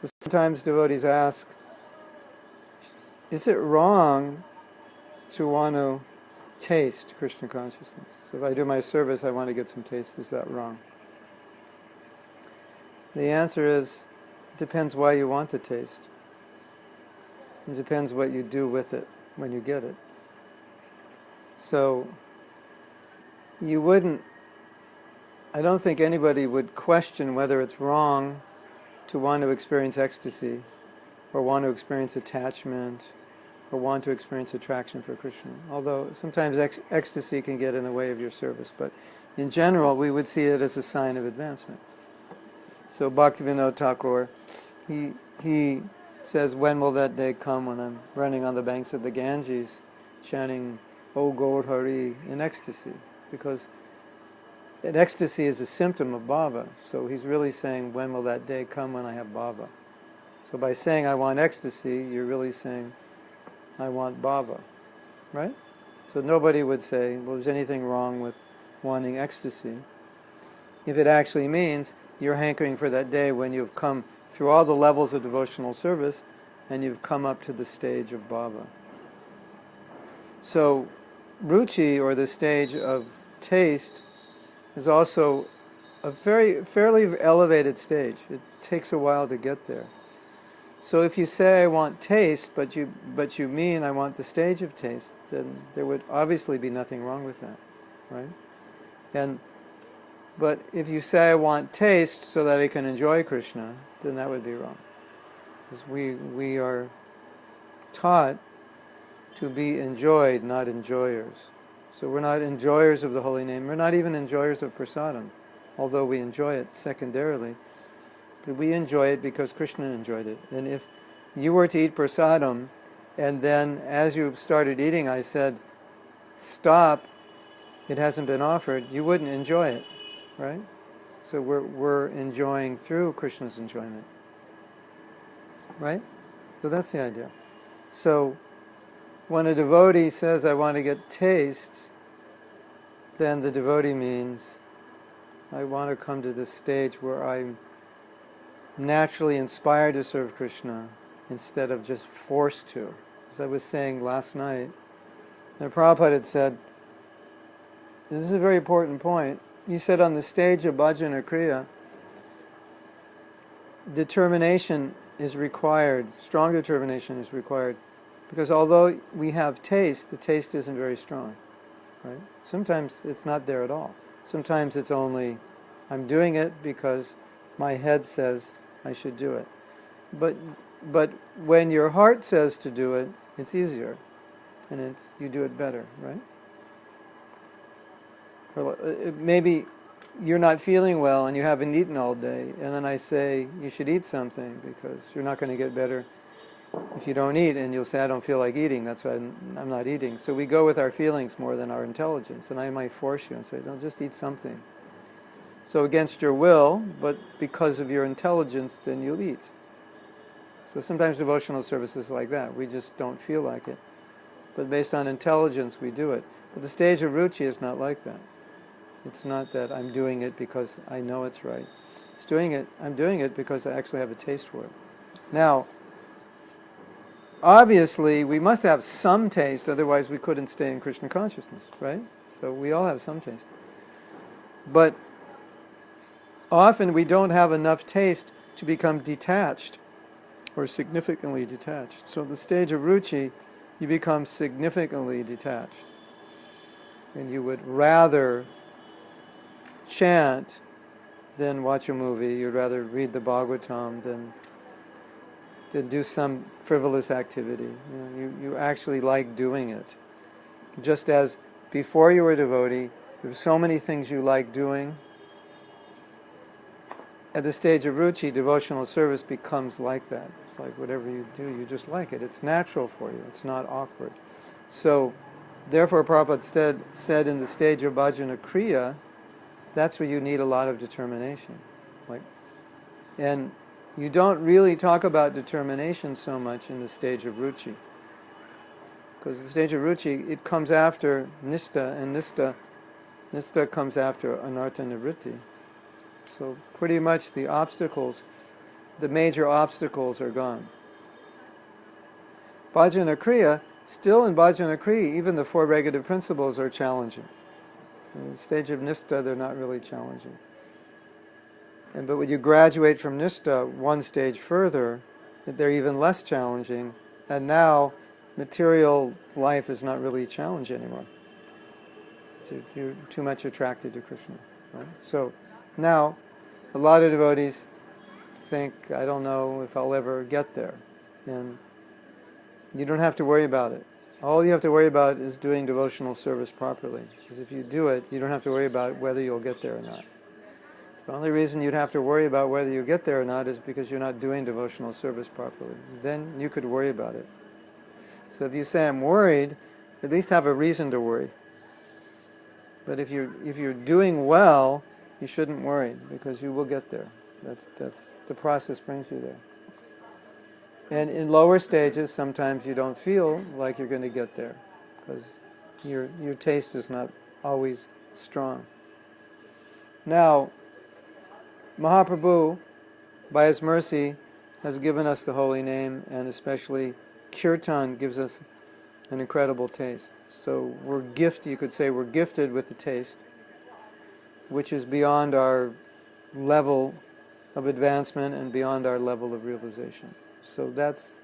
So sometimes devotees ask, is it wrong to want to taste Krishna consciousness? So if I do my service, I want to get some taste. Is that wrong? The answer is, it depends why you want the taste. It depends what you do with it when you get it. So I don't think anybody would question whether it's wrong to want to experience ecstasy, or want to experience attachment, or want to experience attraction for Krishna. Although sometimes ecstasy can get in the way of your service, but in general we would see it as a sign of advancement. So Bhaktivinoda Thakur, he says, when will that day come when I'm running on the banks of the Ganges, chanting, O Gaur Hari, in ecstasy? Because ecstasy is a symptom of bhava. So he's really saying, when will that day come when I have bhava? So by saying I want ecstasy, you're really saying, I want bhava, right? So nobody would say, well, there's anything wrong with wanting ecstasy, if it actually means you're hankering for that day when you've come through all the levels of devotional service and you've come up to the stage of bhava. So ruchi, or the stage of taste, is also a fairly elevated stage. It takes a while to get there. So if you say I want taste, but you mean I want the stage of taste, then there would obviously be nothing wrong with that, right? But if you say I want taste so that I can enjoy Krishna, then that would be wrong. Because we are taught to be enjoyed, not enjoyers. So we're not enjoyers of the holy name. We're not even enjoyers of prasadam, although we enjoy it secondarily. But we enjoy it because Krishna enjoyed it. And if you were to eat prasadam, and then as you started eating I said, stop, it hasn't been offered, you wouldn't enjoy it, right? So we're enjoying through Krishna's enjoyment, right? So that's the idea. So when a devotee says, I want to get taste, then the devotee means, I want to come to this stage where I'm naturally inspired to serve Krishna instead of just forced to. As I was saying last night, and Prabhupada had said, this is a very important point, he said on the stage of bhajana kriya, determination is required, strong determination is required, because although we have taste, the taste isn't very strong, right? Sometimes it's not there at all. Sometimes it's only, I'm doing it because my head says I should do it. But when your heart says to do it, it's easier, and you do it better, right? Or maybe you're not feeling well and you haven't eaten all day, and then I say you should eat something because you're not going to get better if you don't eat, and you'll say, I don't feel like eating, that's why I'm not eating. So we go with our feelings more than our intelligence, and I might force you and say, don't just eat something. So against your will, but because of your intelligence, then you'll eat. So sometimes devotional service is like that. We just don't feel like it. But based on intelligence, we do it. But the stage of ruchi is not like that. It's not that I'm doing it because I know it's right. I'm doing it because I actually have a taste for it. Now, obviously, we must have some taste, otherwise we couldn't stay in Krishna consciousness, right? So we all have some taste. But often we don't have enough taste to become detached, or significantly detached. So the stage of ruchi, you become significantly detached. And you would rather chant than watch a movie. You'd rather read the Bhagavatam than do some frivolous activity. You actually like doing it. Just as before you were a devotee, there were so many things you liked doing. At the stage of ruchi, devotional service becomes like that. It's like whatever you do, you just like it. It's natural for you. It's not awkward. So, therefore, Prabhupada said in the stage of bhajana kriya, that's where you need a lot of determination. And you don't really talk about determination so much in the stage of ruchi. Because the stage of ruchi, it comes after nistha, and nistha comes after anartha nivritti. So pretty much the obstacles the major obstacles are gone. Bhajana Kriya, still in Bhajana Kriya, even the four negative principles are challenging. In the stage of Nistha, they're not really challenging. But when you graduate from Nistha one stage further, they're even less challenging, and now material life is not really a challenge anymore. You're too much attracted to Krishna. Right? So now, a lot of devotees think, I don't know if I'll ever get there. And you don't have to worry about it. All you have to worry about is doing devotional service properly. Because if you do it, you don't have to worry about whether you'll get there or not. The only reason you'd have to worry about whether you get there or not is because you're not doing devotional service properly. Then you could worry about it. So if you say, I'm worried, at least have a reason to worry. But if you're doing well, you shouldn't worry, because you will get there. That's the process brings you there. And in lower stages, sometimes you don't feel like you're going to get there, because your taste is not always strong. Now, Mahaprabhu, by his mercy, has given us the holy name, and especially Kirtan gives us an incredible taste. So you could say we're gifted with the taste, which is beyond our level of advancement and beyond our level of realization. So that's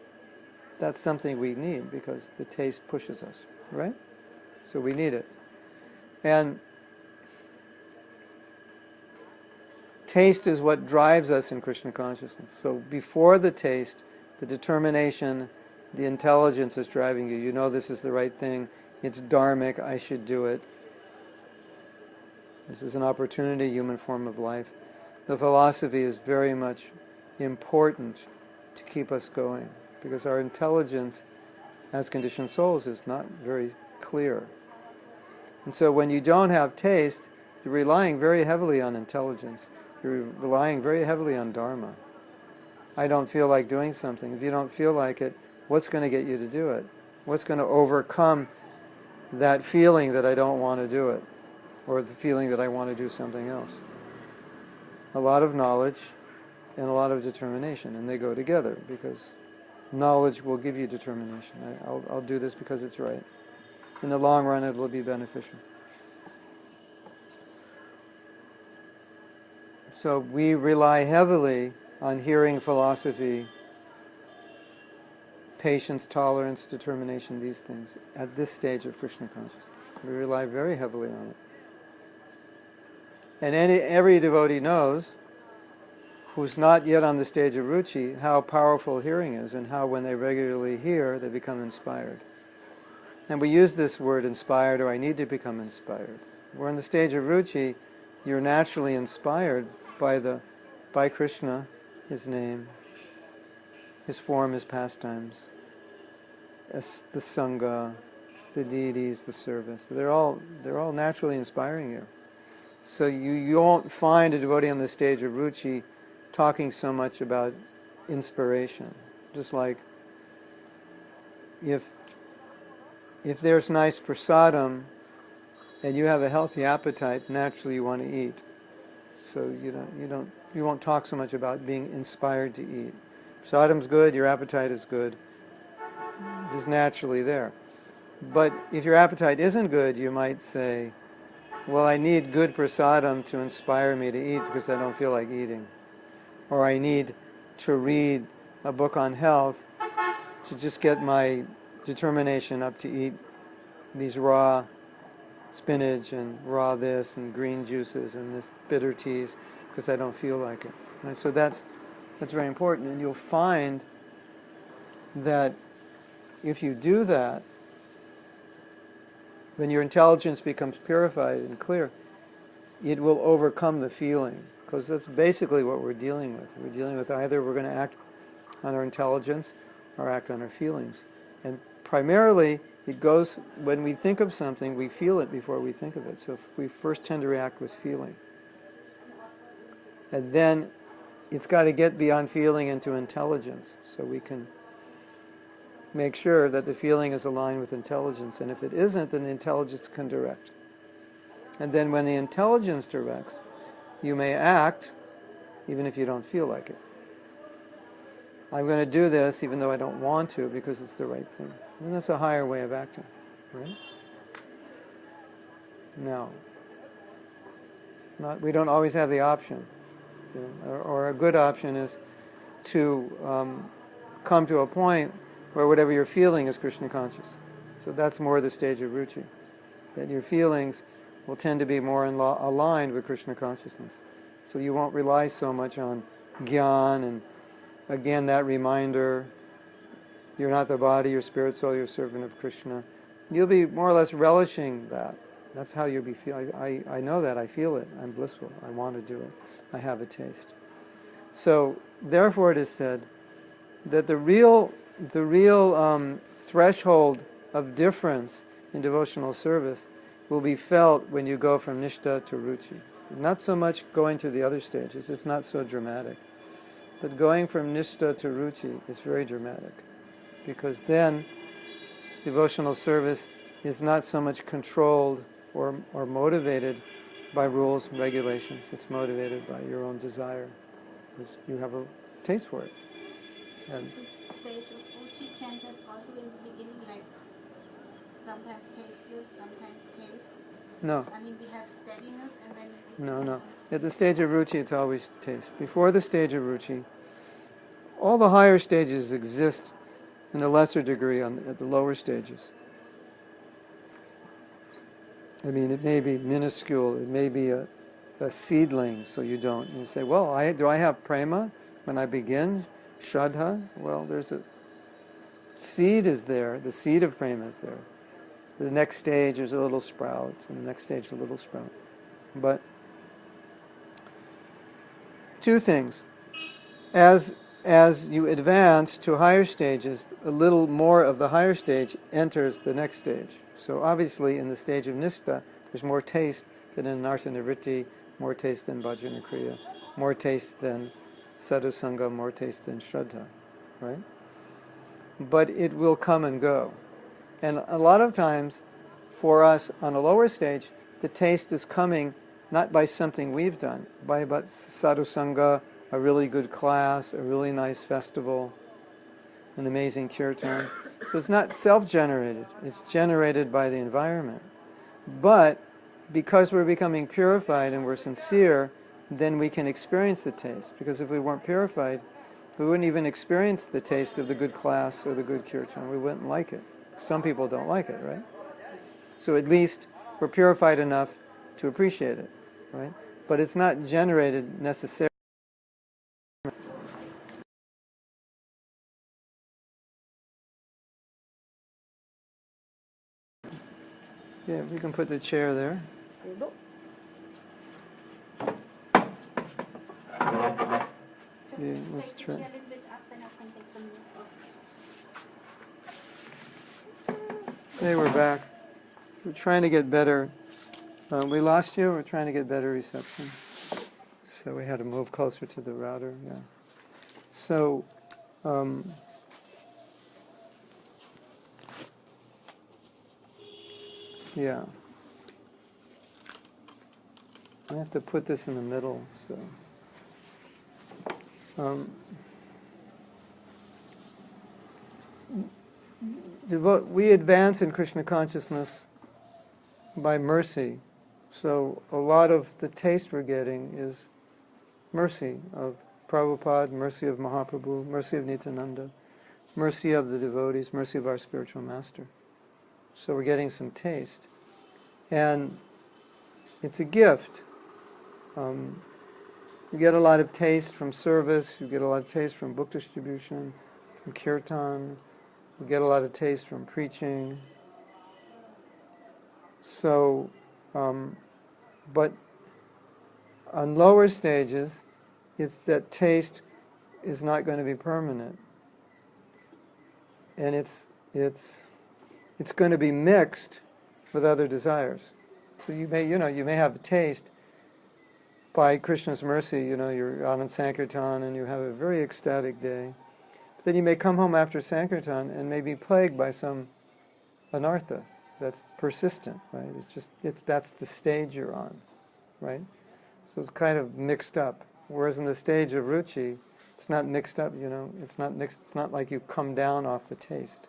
something we need, because the taste pushes us, right? So we need it. And taste is what drives us in Krishna consciousness. So before the taste, the determination, the intelligence is driving you. You know this is the right thing. It's dharmic. I should do it. This is an opportunity, human form of life. The philosophy is very much important to keep us going, because our intelligence as conditioned souls is not very clear. And so when you don't have taste, you're relying very heavily on intelligence. You're relying very heavily on dharma. I don't feel like doing something. If you don't feel like it, what's going to get you to do it? What's going to overcome that feeling that I don't want to do it, or the feeling that I want to do something else? A lot of knowledge and a lot of determination, and they go together, because knowledge will give you determination. I'll do this because it's right. In the long run, it will be beneficial. So we rely heavily on hearing philosophy, patience, tolerance, determination, these things, at this stage of Krishna consciousness. We rely very heavily on it. And every devotee knows, who's not yet on the stage of ruchi, how powerful hearing is, and how when they regularly hear, they become inspired. And we use this word inspired, or I need to become inspired. We're in the stage of ruchi, you're naturally inspired by Krishna, his name, his form, his pastimes, the sangha, the deities, the service. They're all naturally inspiring you. So you won't find a devotee on the stage of ruchi talking so much about inspiration. Just like if there's nice prasadam and you have a healthy appetite, naturally you want to eat. So you won't talk so much about being inspired to eat. Prasadam's good, your appetite is good. It's naturally there. But if your appetite isn't good, you might say, well, I need good prasadam to inspire me to eat because I don't feel like eating. Or I need to read a book on health to just get my determination up to eat these raw spinach and raw this and green juices and this bitter teas because I don't feel like it. Right? So that's very important. And you'll find that if you do that, when your intelligence becomes purified and clear, it will overcome the feeling. Because that's basically what we're dealing with. We're dealing with either we're going to act on our intelligence or act on our feelings. And primarily, it goes, when we think of something, we feel it before we think of it. So if we first tend to react with feeling. And then it's got to get beyond feeling into intelligence, so we can make sure that the feeling is aligned with intelligence. And if it isn't, then the intelligence can direct. And then when the intelligence directs, you may act even if you don't feel like it. I'm going to do this even though I don't want to because it's the right thing. And that's a higher way of acting, right? No. We don't always have the option. You know, or a good option is to come to a point where whatever you're feeling is Krishna conscious. So that's more the stage of ruchi. That your feelings will tend to be more aligned with Krishna consciousness. So you won't rely so much on gyan and, again, that reminder, you're not the body, you're spirit, soul, you're a servant of Krishna. You'll be more or less relishing that. That's how you'll be feeling. I know that, I feel it, I'm blissful, I want to do it, I have a taste. So, therefore it is said that the real threshold of difference in devotional service will be felt when you go from nishta to ruchi. Not so much going to the other stages, it's not so dramatic. But going from nishta to ruchi is very dramatic. Because then devotional service is not so much controlled or motivated by rules and regulations. It's motivated by your own desire. Because you have a taste for it. And this stage of Uchi can that also in the beginning, like sometimes tasteless, sometimes taste? no. I mean, we have steadiness and then... No. At the stage of ruchi, it's always taste. Before the stage of ruchi, all the higher stages exist in a lesser degree at the lower stages. I mean, it may be minuscule, it may be a seedling, so you say, well, do I have prema when I begin? Shraddha? Well, there's a seed is there, the seed of prema is there. The next stage is a little sprout, and the next stage a little sprout. But two things. As you advance to higher stages, a little more of the higher stage enters the next stage. So obviously in the stage of nishta, there's more taste than in nartha-nivritti, more taste than bhajana kriya, more taste than sadhusanga, more taste than shraddha, right? But it will come and go. And a lot of times, for us on a lower stage, the taste is coming not by something we've done, by sadhusanga, a really good class, a really nice festival, an amazing kirtan. So it's not self-generated, it's generated by the environment. But because we're becoming purified and we're sincere, then we can experience the taste. Because if we weren't purified, we wouldn't even experience the taste of the good class or the good kirtan. We wouldn't like it. Some people don't like it, right? So at least we're purified enough to appreciate it, right? But it's not generated necessarily. Yeah, we can put the chair there. Yeah, let's try. Hey, we're back. We're trying to get better. We lost you. We're trying to get better reception. So we had to move closer to the router. Yeah. So, yeah. I have to put this in the middle. So, we advance in Krishna consciousness by mercy. So a lot of the taste we're getting is mercy of Prabhupada, mercy of Mahaprabhu, mercy of Nityananda, mercy of the devotees, mercy of our spiritual master. So we're getting some taste. And it's a gift. You get a lot of taste from service, you get a lot of taste from book distribution, from kirtan, you get a lot of taste from preaching. So, but on lower stages, it's that taste is not going to be permanent. And it's going to be mixed with other desires. So you may have a taste by Krishna's mercy, you're out on Sankirtan and you have a very ecstatic day. But then you may come home after Sankirtan and may be plagued by some anartha that's persistent, right? That's the stage you're on, right? So it's kind of mixed up. Whereas in the stage of ruchi, It's not mixed up, It's not mixed. It's not like you come down off the taste.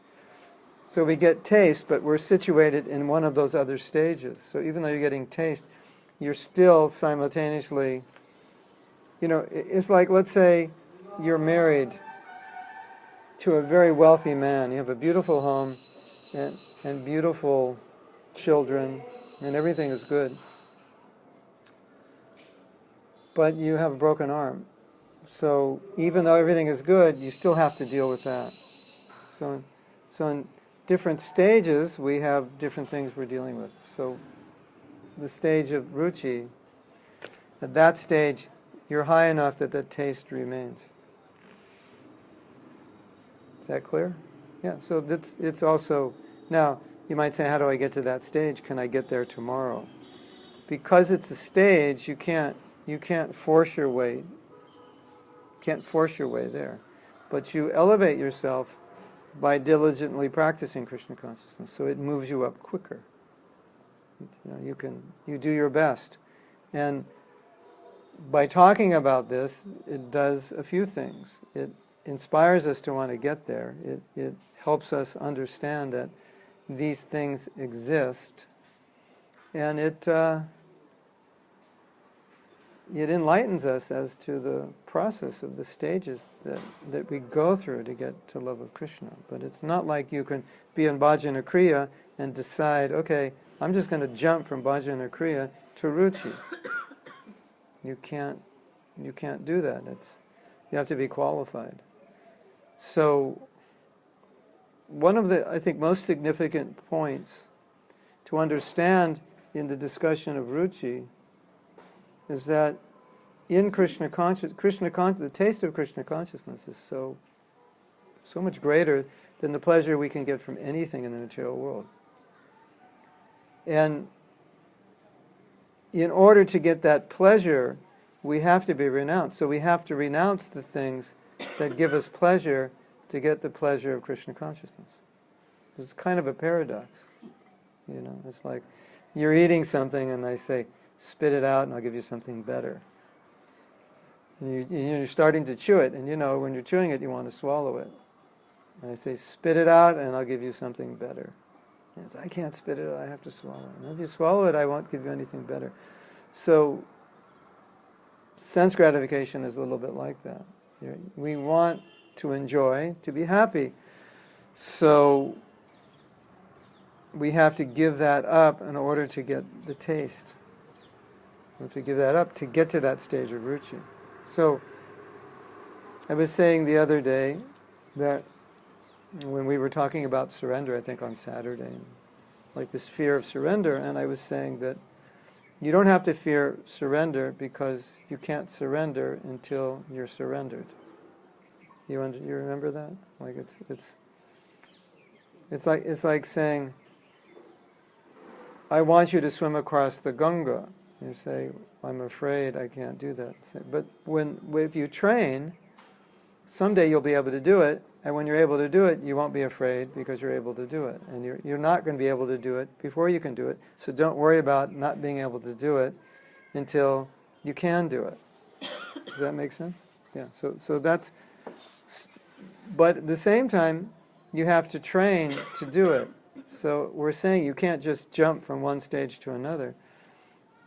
So we get taste, but we're situated in one of those other stages. So even though you're getting taste, you're still simultaneously, it's like, let's say you're married to a very wealthy man. You have a beautiful home and beautiful children, and everything is good. But you have a broken arm. So even though everything is good, you still have to deal with that. So in different stages, we have different things we're dealing with. So the stage of ruchi, at that stage, you're high enough that the taste remains. Is that clear? Yeah, so it's also, now you might say, how do I get to that stage? Can I get there tomorrow? Because it's a stage, you can't force your way. Can't force your way there. But you elevate yourself by diligently practicing Krishna consciousness, so it moves you up quicker. You do your best. And by talking about this, it does a few things. It inspires us to want to get there. It helps us understand that these things exist, and it enlightens us as to the process of the stages that we go through to get to love of Krishna. But it's not like you can be in bhajana kriya and decide, okay, I'm just going to jump from bhajana kriya to ruchi. You can't do that. You have to be qualified. So one of the, I think, most significant points to understand in the discussion of ruchi is that in Krishna the taste of Krishna consciousness is so much greater than the pleasure we can get from anything in the material world. And in order to get that pleasure, we have to be renounced. So we have to renounce the things that give us pleasure to get the pleasure of Krishna consciousness. It's kind of a paradox. It's like you're eating something and I say, spit it out and I'll give you something better. And you're starting to chew it, and when you're chewing it, you want to swallow it. And I say, spit it out and I'll give you something better. And it's, I can't spit it out, I have to swallow it. And if you swallow it, I won't give you anything better. So sense gratification is a little bit like that. We want to enjoy, to be happy. So we have to give that up in order to get the taste. We have to give that up to get to that stage of ruchi. So I was saying the other day that when we were talking about surrender, I think on Saturday, like this fear of surrender, and I was saying that you don't have to fear surrender because you can't surrender until you're surrendered. You remember that? Like it's like saying, I want you to swim across the Ganga. You say, I'm afraid I can't do that. But if you train, someday you'll be able to do it, and when you're able to do it, you won't be afraid because you're able to do it. And you're not going to be able to do it before you can do it, so don't worry about not being able to do it until you can do it. Does that make sense? Yeah, so that's... But at the same time, you have to train to do it. So we're saying you can't just jump from one stage to another.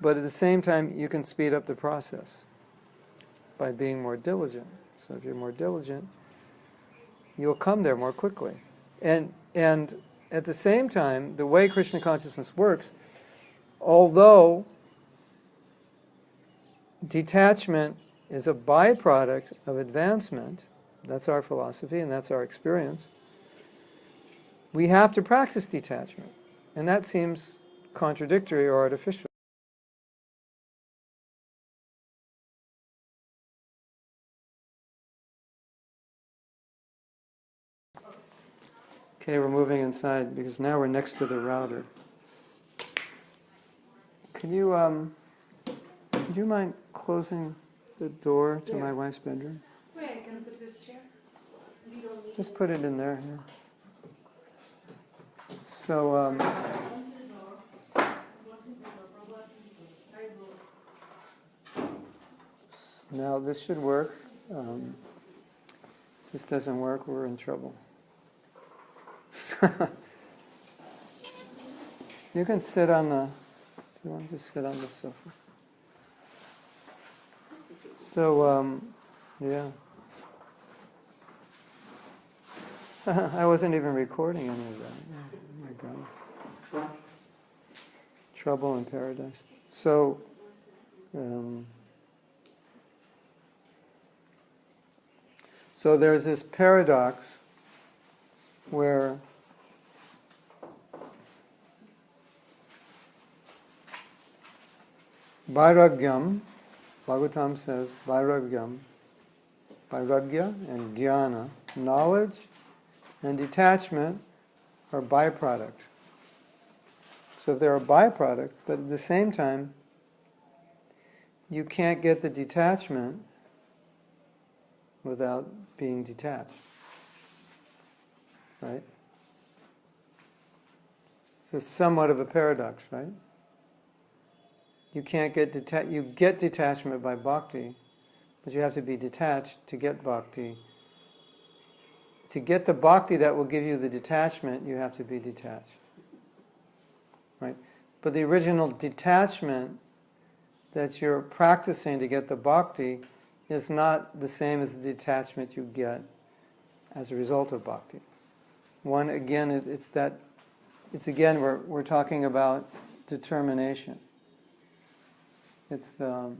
But at the same time, you can speed up the process by being more diligent. So if you're more diligent, you'll come there more quickly. And at the same time, the way Krishna consciousness works, although detachment is a byproduct of advancement, that's our philosophy and that's our experience, we have to practice detachment. And that seems contradictory or artificial. Okay, we're moving inside because now we're next to the router. Can you, do you mind closing the door to my wife's bedroom? Where can I put this chair? You don't need Just put it in there. Yeah. So, now this should work. this doesn't work, we're in trouble. You can sit on the, if you want to sit on the sofa. So, yeah. I wasn't even recording any of that. Oh my God. Trouble in paradise. So, so there's this paradox where Vairagyam, Bhagavatam says, Vairagyam, Vairagya and Jnana, knowledge and detachment are byproduct. So if they're a byproduct, but at the same time, you can't get the detachment without being detached. Right? It's somewhat of a paradox, right? You can't get you get detachment by bhakti, but you have to be detached to get bhakti. To get the bhakti that will give you the detachment, you have to be detached. Right? But the original detachment that you're practicing to get the bhakti is not the same as the detachment you get as a result of bhakti. One, again, it's again, we're talking about determination. It's the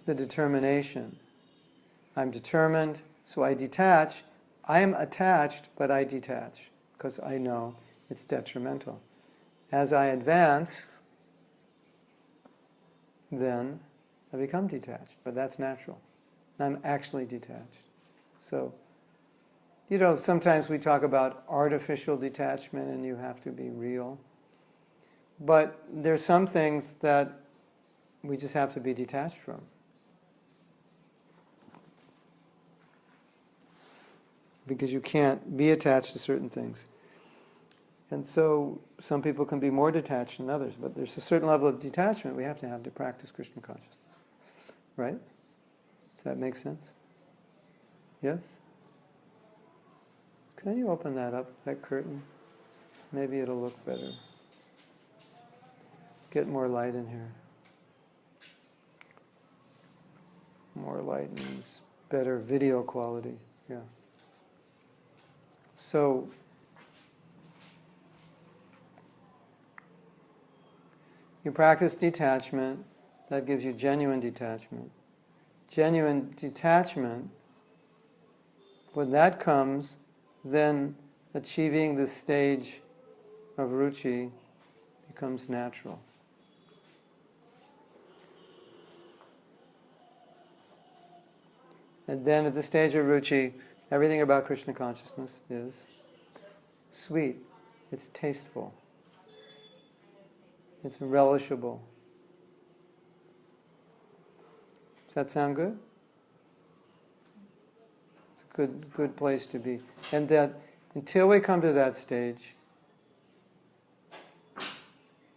determination. I'm determined, so I detach. I am attached, but I detach, because I know it's detrimental. As I advance, then I become detached, but that's natural. I'm actually detached. So, sometimes we talk about artificial detachment and you have to be real. But there's some things that we just have to be detached from. Because you can't be attached to certain things. And so some people can be more detached than others, but there's a certain level of detachment we have to practice Krishna consciousness. Right? Does that make sense? Yes? Can you open that up, that curtain? Maybe it'll look better. Get more light in here. More light means better video quality. Yeah. So, you practice detachment, that gives you genuine detachment. Genuine detachment, when that comes, then achieving the stage of ruchi becomes natural. And then at the stage of ruchi, everything about Krishna consciousness is sweet, it's tasteful, it's relishable. Does that sound good? It's a good place to be. And that until we come to that stage,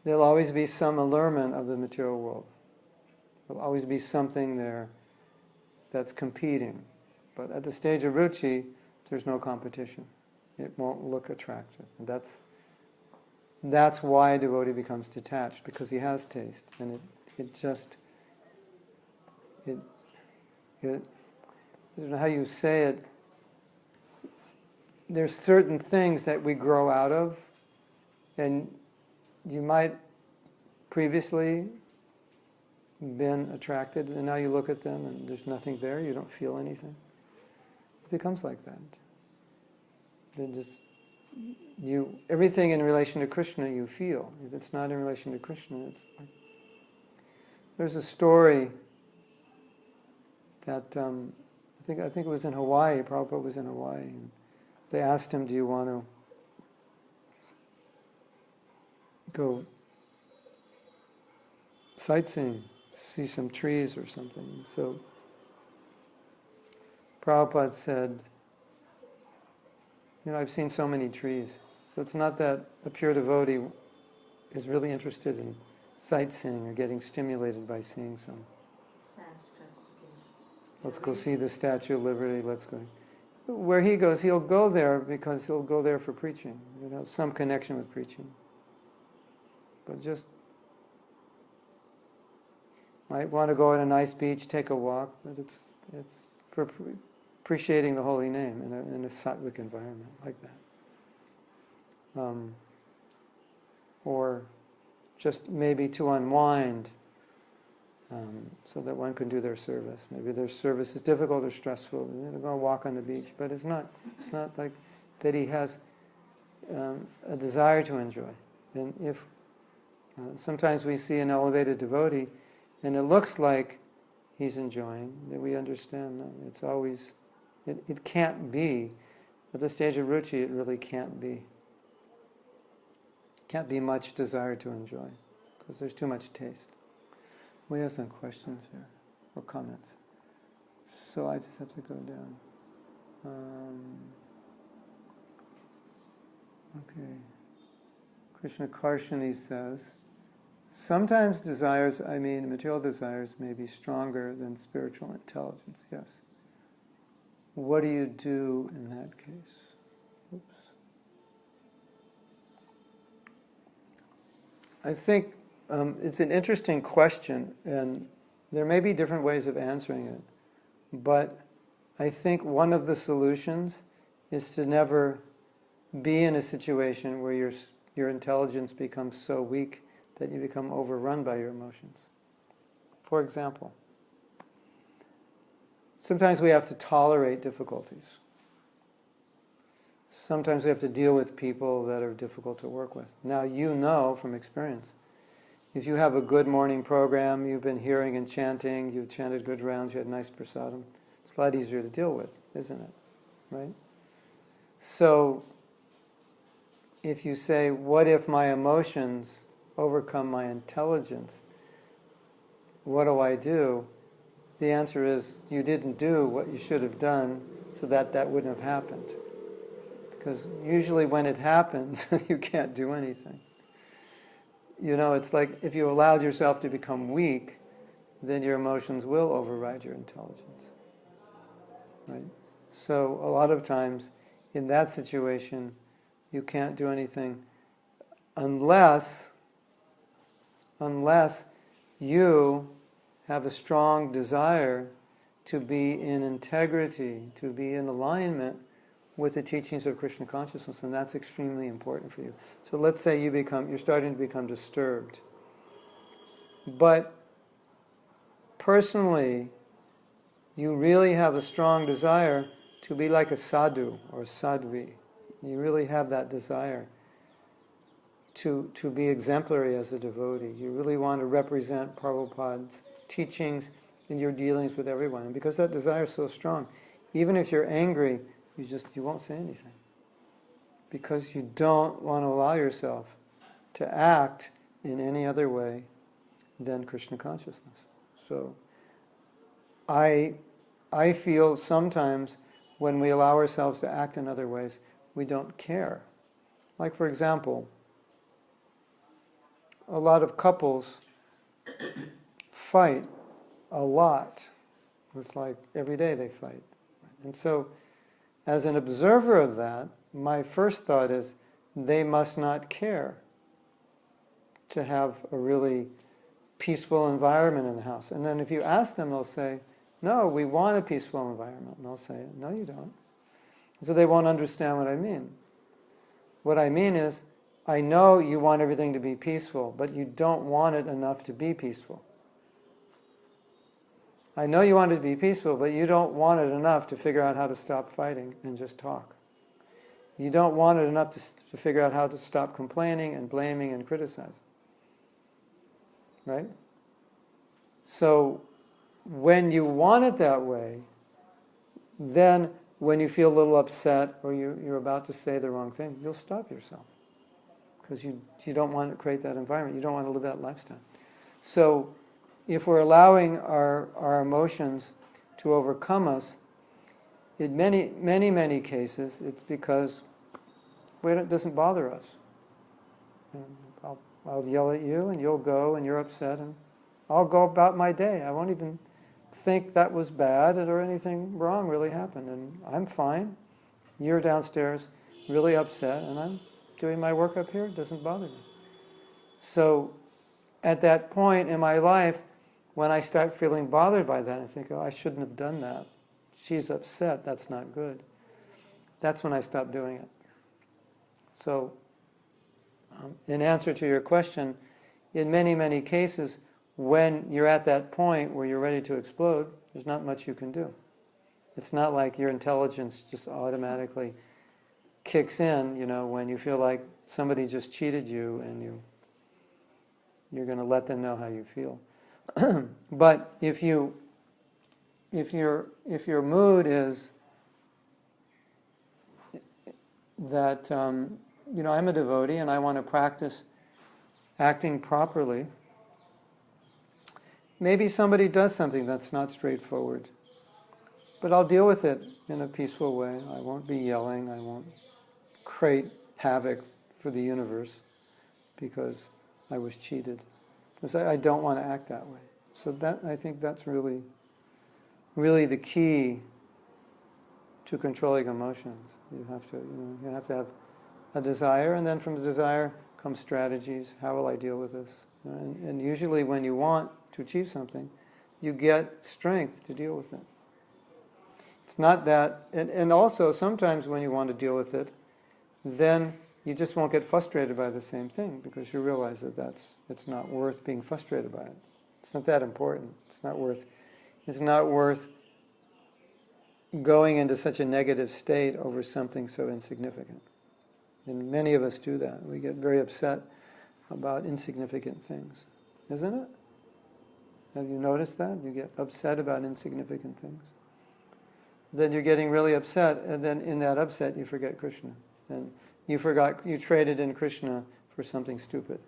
there'll always be some allurement of the material world. There'll always be something there that's competing. But at the stage of ruchi, there's no competition. It won't look attractive. And that's why a devotee becomes detached, because he has taste. And I don't know how you say it, there's certain things that we grow out of, and you might previously been attracted, and now you look at them and there's nothing there, you don't feel anything. It becomes like that. Then just everything in relation to Krishna you feel. If it's not in relation to Krishna, it's like... There's a story that I think it was in Hawaii. Prabhupada was in Hawaii. And they asked him, "Do you want to go sightseeing, see some trees or something?" And so Prabhupada said, "I've seen so many trees." So it's not that a pure devotee is really interested in sightseeing or getting stimulated by seeing some. Let's go see the Statue of Liberty, let's go. where he goes, he'll go there because he'll go there for preaching, some connection with preaching. But just might want to go on a nice beach, take a walk, but it's for appreciating the holy name in a sattvic environment like that. Or just maybe to unwind, so that one can do their service. Maybe their service is difficult or stressful. They're going to walk on the beach, but it's not like that he has a desire to enjoy. And if sometimes we see an elevated devotee, and it looks like he's enjoying, then we understand no, it's always, it can't be. At the stage of ruchi, it really can't be. Can't be much desire to enjoy, because there's too much taste. We have some questions here, or comments. So I just have to go down. Okay. Krishna Karshani says, sometimes desires, material desires, may be stronger than spiritual intelligence. Yes. What do you do in that case? Oops. I think it's an interesting question, and there may be different ways of answering it. But I think one of the solutions is to never be in a situation where your intelligence becomes so weak that you become overrun by your emotions. For example, sometimes we have to tolerate difficulties. Sometimes we have to deal with people that are difficult to work with. Now you know from experience, if you have a good morning program, you've been hearing and chanting, you've chanted good rounds, you had nice prasadam, it's a lot easier to deal with, isn't it? Right? So, if you say, what if my emotions overcome my intelligence? What do? The answer is, you didn't do what you should have done so that wouldn't have happened. Because usually when it happens, you can't do anything. It's like if you allowed yourself to become weak, then your emotions will override your intelligence. Right? So a lot of times, in that situation, you can't do anything unless you have a strong desire to be in integrity, to be in alignment with the teachings of Krishna consciousness, and that's extremely important for you. So let's say you're starting to become disturbed. But personally, you really have a strong desire to be like a sadhu or sadhvi. You really have that desire to be exemplary as a devotee. You really want to represent Prabhupada's teachings in your dealings with everyone. And because that desire is so strong, even if you're angry, you won't say anything. Because you don't want to allow yourself to act in any other way than Krishna consciousness. So I feel sometimes when we allow ourselves to act in other ways, we don't care. Like, for example, a lot of couples fight a lot. It's like every day they fight. And so, as an observer of that, my first thought is they must not care to have a really peaceful environment in the house. And then if you ask them, they'll say, no, we want a peaceful environment. And they'll say, no, you don't. So they won't understand what I mean. What I mean is, I know you want everything to be peaceful, but you don't want it enough to be peaceful. I know you want it to be peaceful, but you don't want it enough to figure out how to stop fighting and just talk. You don't want it enough to figure out how to stop complaining and blaming and criticizing. Right? So, when you want it that way, then when you feel a little upset or you're about to say the wrong thing, you'll stop yourself. Because you don't want to create that environment. You don't want to live that lifestyle. So, if we're allowing our emotions to overcome us, in many cases, it's because it doesn't bother us. I'll yell at you, and you'll go, and you're upset, and I'll go about my day. I won't even think that was bad or anything wrong really happened, and I'm fine. You're downstairs really upset, and I'm doing my work up here. It doesn't bother me. So at that point in my life, when I start feeling bothered by that, I think, oh, I shouldn't have done that. She's upset. That's not good. That's when I stop doing it. So in answer to your question, in many, many cases, when you're at that point where you're ready to explode, there's not much you can do. It's not like your intelligence just automatically kicks in, when you feel like somebody just cheated you and you're going to let them know how you feel. But if your mood is that I'm a devotee and I want to practice acting properly, maybe somebody does something that's not straightforward, but I'll deal with it in a peaceful way. I won't be yelling. I won't create havoc for the universe because I was cheated. Because I don't want to act that way. So I think that's really, really the key to controlling emotions. You have to have a desire, and then from the desire come strategies. How will I deal with this? And usually when you want to achieve something, you get strength to deal with it. It's not that, and also sometimes when you want to deal with it, then you just won't get frustrated by the same thing because you realize that it's not worth being frustrated by it. It's not that important. It's not worth going into such a negative state over something so insignificant. And many of us do that. We get very upset about insignificant things, isn't it? Have you noticed that? You get upset about insignificant things. Then you're getting really upset, and then in that upset you forget Krishna. And you traded in Krishna for something stupid.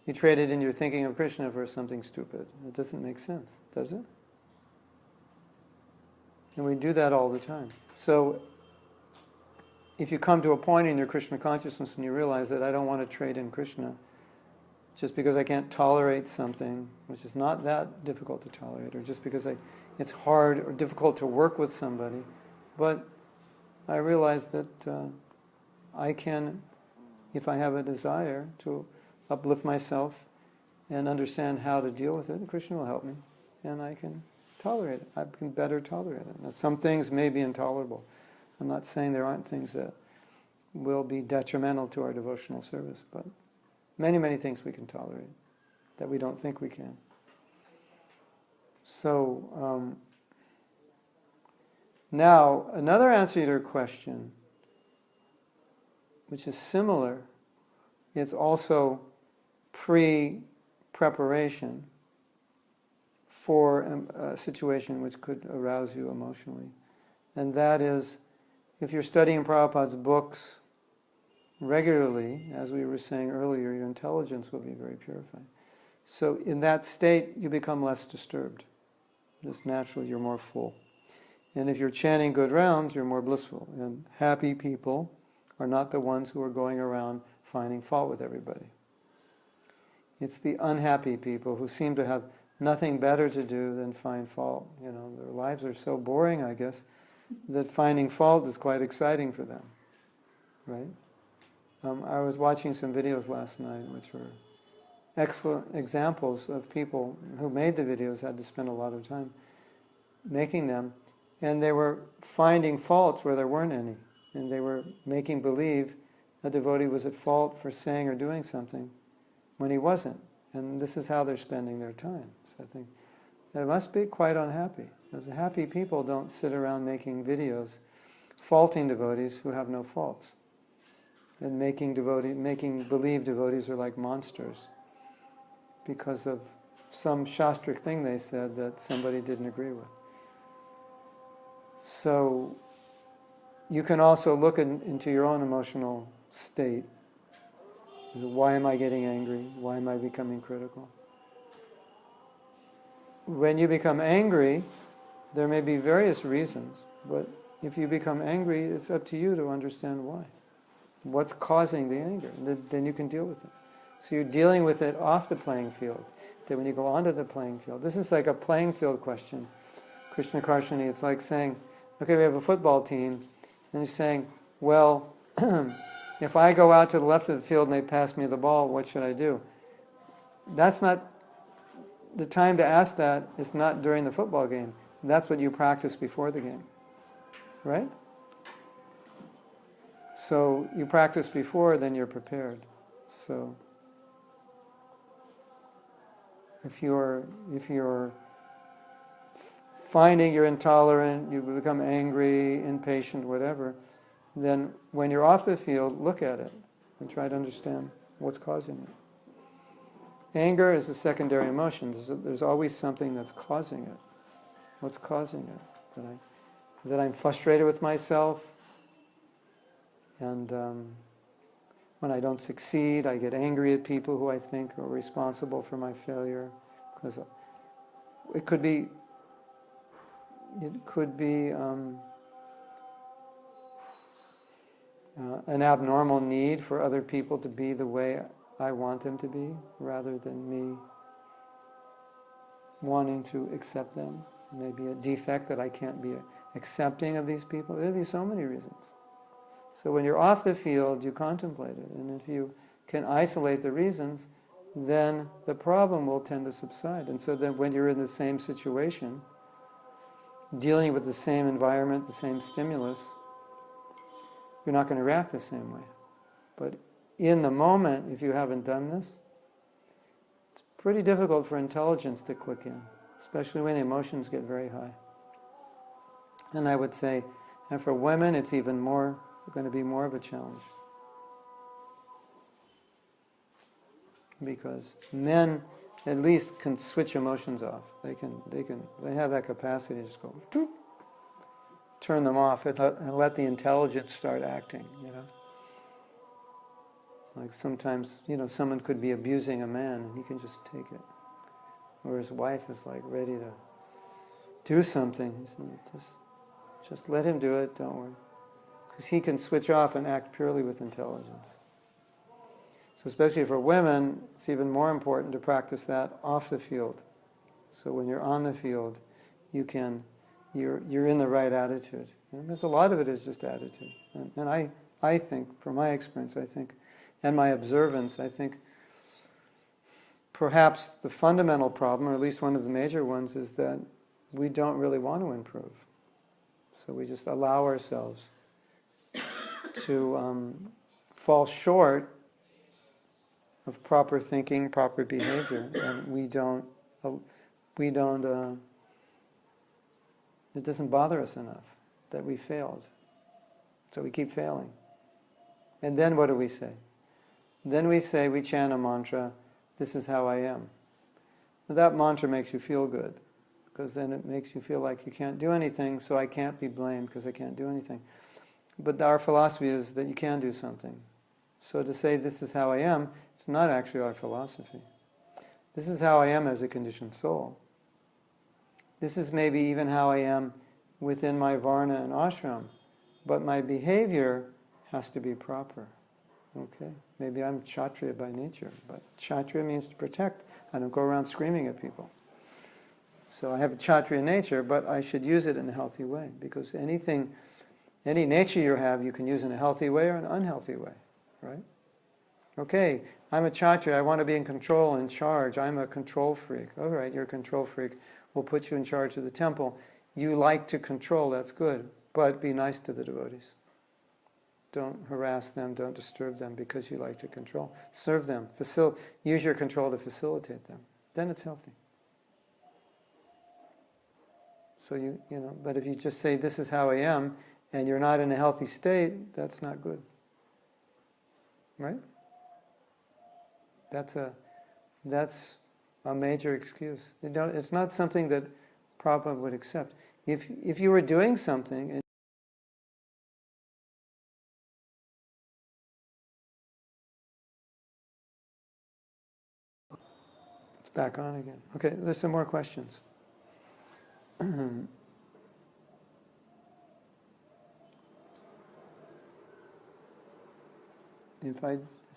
You traded in your thinking of Krishna for something stupid. It doesn't make sense, does it? And we do that all the time. So if you come to a point in your Krishna consciousness and you realize that I don't want to trade in Krishna just because I can't tolerate something, which is not that difficult to tolerate, or just because it's hard or difficult to work with somebody, but I realize that I can, if I have a desire to uplift myself and understand how to deal with it, Krishna will help me, and I can tolerate it. I can better tolerate it. Now, some things may be intolerable. I'm not saying there aren't things that will be detrimental to our devotional service, but many, many things we can tolerate that we don't think we can. So, now, another answer to your question, which is similar, it's also pre-preparation for a situation which could arouse you emotionally. And that is, if you're studying Prabhupada's books regularly, as we were saying earlier, your intelligence will be very purified. So in that state, you become less disturbed. Just naturally, you're more full. And if you're chanting good rounds, you're more blissful. And happy people are not the ones who are going around finding fault with everybody. It's the unhappy people who seem to have nothing better to do than find fault. Their lives are so boring, I guess, that finding fault is quite exciting for them, right? I was watching some videos last night which were excellent examples of people who made the videos, had to spend a lot of time making them, and they were finding faults where there weren't any, and they were making believe a devotee was at fault for saying or doing something when he wasn't. And this is how they're spending their time. So I think they must be quite unhappy. Those happy people don't sit around making videos faulting devotees who have no faults, and making believe devotees are like monsters because of some shastric thing they said that somebody didn't agree with. So you can also look into your own emotional state. Why am I getting angry? Why am I becoming critical? When you become angry, there may be various reasons, but if you become angry, it's up to you to understand why. What's causing the anger? Then you can deal with it. So you're dealing with it off the playing field. Then when you go onto the playing field, this is like a playing field question. Krishna Karshani, it's like saying, okay, we have a football team, and you're saying, well, if I go out to the left of the field and they pass me the ball, what should I do? That's not, the time to ask that is not during the football game. That's what you practice before the game, right? So you practice before, then you're prepared. So if you're finding you're intolerant, you become angry, impatient, whatever, then when you're off the field, look at it and try to understand what's causing it. Anger is a secondary emotion. There's always something that's causing it. What's causing it? That I'm frustrated with myself, and when I don't succeed, I get angry at people who I think are responsible for my failure. Because it could be an abnormal need for other people to be the way I want them to be, rather than me wanting to accept them. Maybe a defect that I can't be accepting of these people. There'd be so many reasons. So when you're off the field, you contemplate it. And if you can isolate the reasons, then the problem will tend to subside. And so then when you're in the same situation, dealing with the same environment, the same stimulus, you're not going to react the same way. But in the moment, if you haven't done this, it's pretty difficult for intelligence to click in, especially when the emotions get very high. And I would say, and for women, it's even more going to be more of a challenge. Because men at least can switch emotions off. They have that capacity to just go, doop, turn them off and let the intelligence start acting, Like sometimes, someone could be abusing a man and he can just take it. Or his wife is like ready to do something. Just let him do it, don't worry. Because he can switch off and act purely with intelligence. So especially for women, it's even more important to practice that off the field. So when you're on the field, you're in the right attitude. Because a lot of it is just attitude. And I think, from my experience, and my observance, I think perhaps the fundamental problem, or at least one of the major ones, is that we don't really want to improve. So we just allow ourselves to fall short of proper thinking, proper behavior, and we don't. It doesn't bother us enough that we failed, so we keep failing. And then what do we say? Then we chant a mantra. This is how I am. Now that mantra makes you feel good, because then it makes you feel like you can't do anything, so I can't be blamed because I can't do anything. But our philosophy is that you can do something. So to say, this is how I am, it's not actually our philosophy. This is how I am as a conditioned soul. This is maybe even how I am within my varna and ashram. But my behavior has to be proper. Okay? Maybe I'm Kshatriya by nature, but Kshatriya means to protect. I don't go around screaming at people. So I have a Kshatriya nature, but I should use it in a healthy way, because any nature you have, you can use in a healthy way or an unhealthy way, right? Okay, I'm a Kshatriya, I want to be in control, in charge, I'm a control freak. All right, you're a control freak, we'll put you in charge of the temple. You like to control, that's good, but be nice to the devotees. Don't harass them, don't disturb them because you like to control. Serve them, use your control to facilitate them. Then it's healthy. So but if you just say, this is how I am, and you're not in a healthy state, that's not good. Right? That's a major excuse. It's not something that Prabhupada would accept. If you were doing something and it's back on again. Okay, there's some more questions. If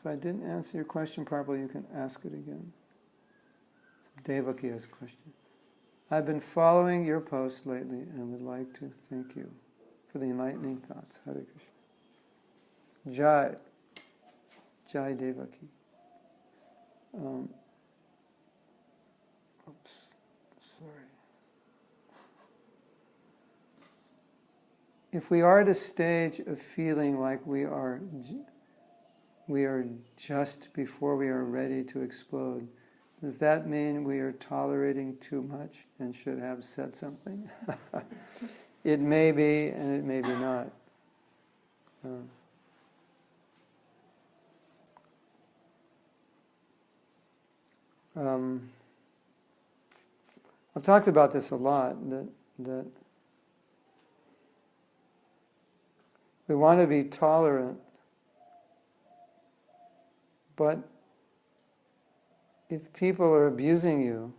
If I didn't answer your question properly, you can ask it again. Devaki has a question. I've been following your post lately and would like to thank you for the enlightening thoughts. Hare Krishna. Jai. Jai Devaki. Sorry. If we are at a stage of feeling like we are just before we are ready to explode, does that mean we are tolerating too much and should have said something? It may be, and it may be not. I've talked about this a lot, that we want to be tolerant, but if people are abusing you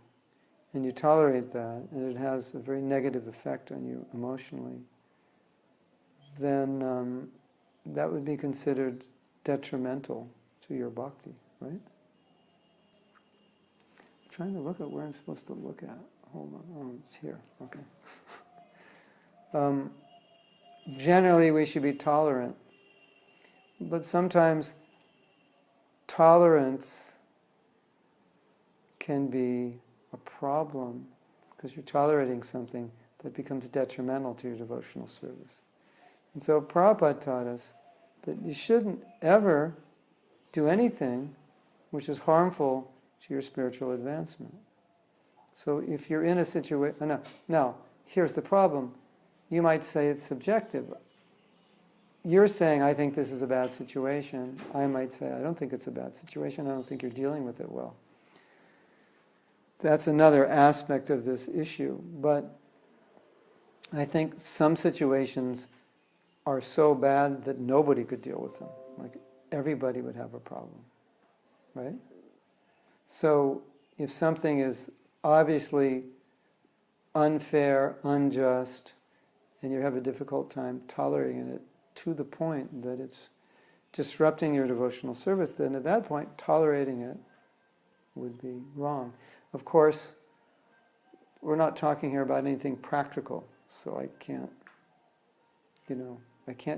and you tolerate that, and it has a very negative effect on you emotionally, then that would be considered detrimental to your bhakti, right? I'm trying to look at where I'm supposed to look at. Hold on. Oh, it's here. Okay. Generally, we should be tolerant, but sometimes tolerance can be a problem because you're tolerating something that becomes detrimental to your devotional service. And so Prabhupada taught us that you shouldn't ever do anything which is harmful to your spiritual advancement. So if you're in a situation... Now, here's the problem. You might say it's subjective. You're saying, I think this is a bad situation. I might say, I don't think it's a bad situation. I don't think you're dealing with it well. That's another aspect of this issue. But I think some situations are so bad that nobody could deal with them. Like everybody would have a problem, right? So if something is obviously unfair, unjust, and you have a difficult time tolerating it to the point that it's disrupting your devotional service, then at that point, tolerating it would be wrong. Of course, we're not talking here about anything practical, so I can't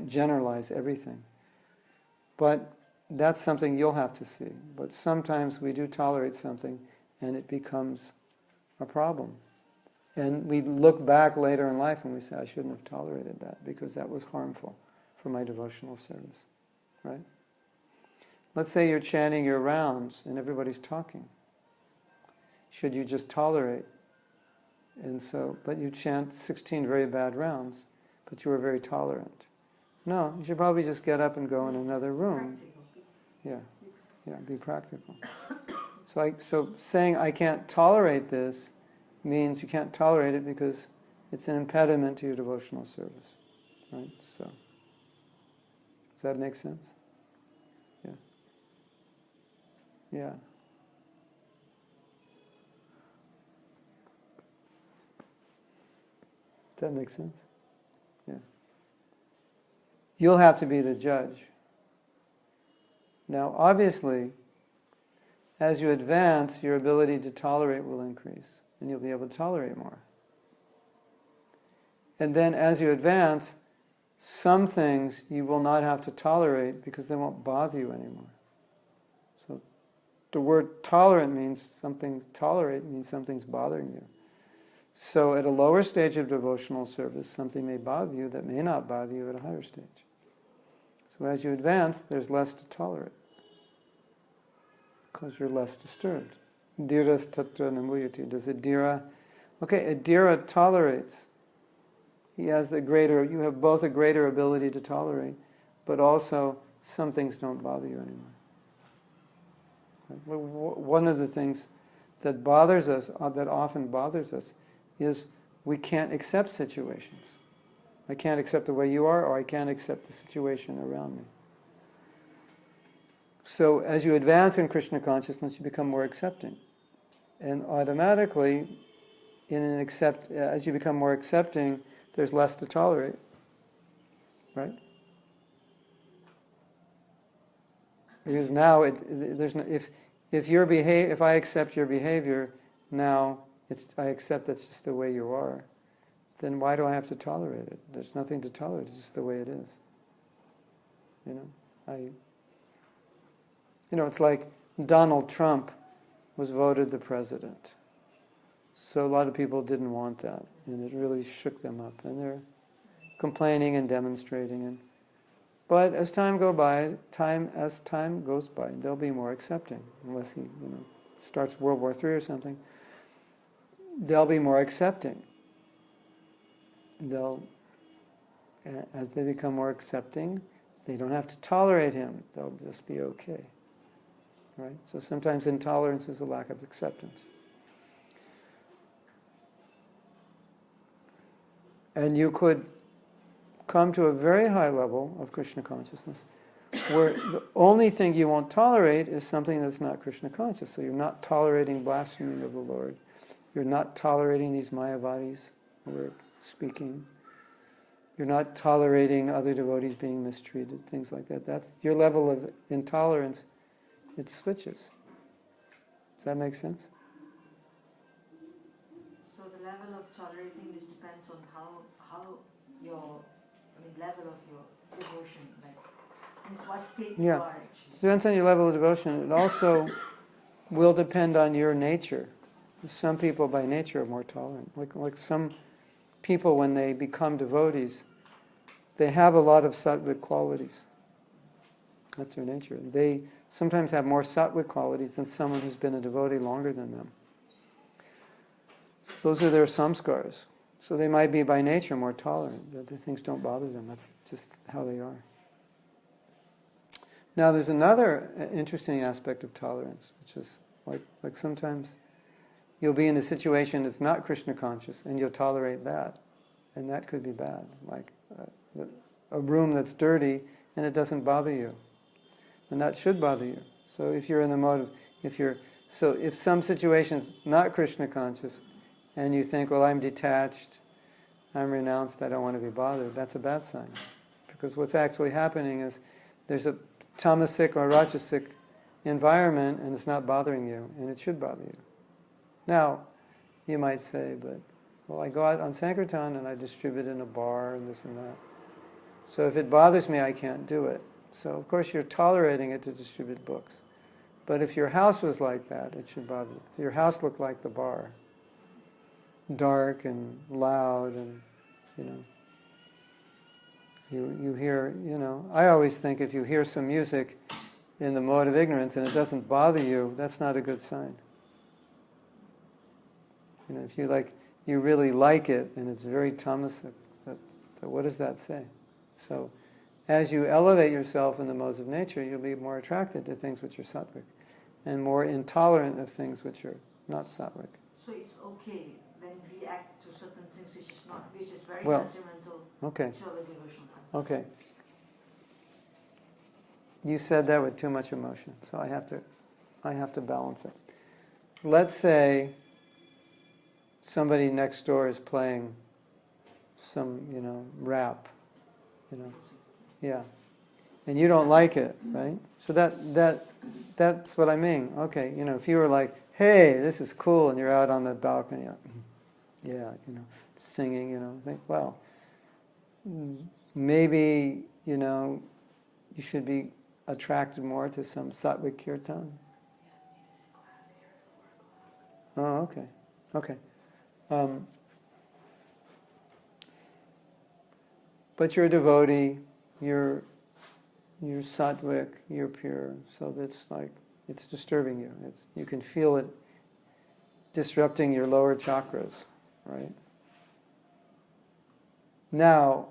generalize everything. But that's something you'll have to see. But sometimes we do tolerate something and it becomes a problem. And we look back later in life and we say, I shouldn't have tolerated that because that was harmful for my devotional service. Right? Let's say you're chanting your rounds and everybody's talking. Should you just tolerate? But you chant 16 very bad rounds, but you were very tolerant. No, you should probably just get up and go in another room. Yeah, be practical. So saying I can't tolerate this means you can't tolerate it because it's an impediment to your devotional service. Right? So, does that make sense? Yeah. Yeah. Does that make sense? Yeah. You'll have to be the judge. Now, obviously, as you advance, your ability to tolerate will increase, and you'll be able to tolerate more. And then as you advance, some things you will not have to tolerate because they won't bother you anymore. So the word tolerant means something's bothering you. So at a lower stage of devotional service, something may bother you that may not bother you at a higher stage. So as you advance, there's less to tolerate because you're less disturbed. Dhiras tatra namuyati. Does Adira... Okay, Adira tolerates. You have both a greater ability to tolerate, but also some things don't bother you anymore. One of the things that bothers us, that often bothers us, is we can't accept situations. I can't accept the way you are, or I can't accept the situation around me. So as you advance in Krishna consciousness, you become more accepting. And automatically, as you become more accepting, there's less to tolerate. Right? Because now there's no, if I accept your behavior, now I accept that's just the way you are. Then why do I have to tolerate it? There's nothing to tolerate. It's just the way it is. It's like Donald Trump was voted the president. So a lot of people didn't want that, and it really shook them up, and they're complaining and demonstrating. But as time goes by, they'll be more accepting. Unless he, starts World War III or something, they'll be more accepting. As they become more accepting, they don't have to tolerate him. They'll just be okay. Right? So sometimes intolerance is a lack of acceptance. And you could come to a very high level of Krishna consciousness where the only thing you won't tolerate is something that's not Krishna conscious. So you're not tolerating blasphemy of the Lord. You're not tolerating these Mayavadis who are speaking. You're not tolerating other devotees being mistreated, things like that. That's your level of intolerance. It switches. Does that make sense? So the level of tolerating this depends on how your, level of your devotion, what state you are actually. It depends on your level of devotion. It also will depend on your nature. Some people by nature are more tolerant. Like some people, when they become devotees, they have a lot of sattvic qualities. That's their nature. They sometimes have more sattvic qualities than someone who's been a devotee longer than them. Those are their samskars. So they might be by nature more tolerant. The things don't bother them. That's just how they are. Now there's another interesting aspect of tolerance, which is like sometimes you'll be in a situation that's not Krishna conscious and you'll tolerate that. And that could be bad. Like a room that's dirty and it doesn't bother you. And that should bother you. So if you're in the mode of, if some situation's not Krishna conscious and you think, well, I'm detached, I'm renounced, I don't want to be bothered, that's a bad sign. Because what's actually happening is there's a tamasic or rajasic environment and it's not bothering you, and it should bother you. Now, you might say, well, I go out on Sankirtan and I distribute in a bar and this and that. So if it bothers me, I can't do it. So of course you're tolerating it to distribute books. But if your house was like that, it should bother you. If your house looked like the bar, dark and loud and, you hear, I always think if you hear some music in the mode of ignorance and it doesn't bother you, that's not a good sign. If you really like it and it's very tamasic, so what does that say? So as you elevate yourself in the modes of nature, you'll be more attracted to things which are sattvic and more intolerant of things which are not sattvic. So it's okay when we react to certain things which is very Well, detrimental okay. to our devotional life. Okay. You said that with too much emotion, so I have to balance it. Let's say somebody next door is playing some, rap, yeah, and you don't like it, right? So that's what I mean. Okay, if you were like, hey, this is cool, and you're out on the balcony, yeah, singing, think, well, maybe, you should be attracted more to some sattvic kirtan. Oh, okay. But you're a devotee, you're sattvic, you're pure, so it's disturbing you. You can feel it disrupting your lower chakras, right? Now,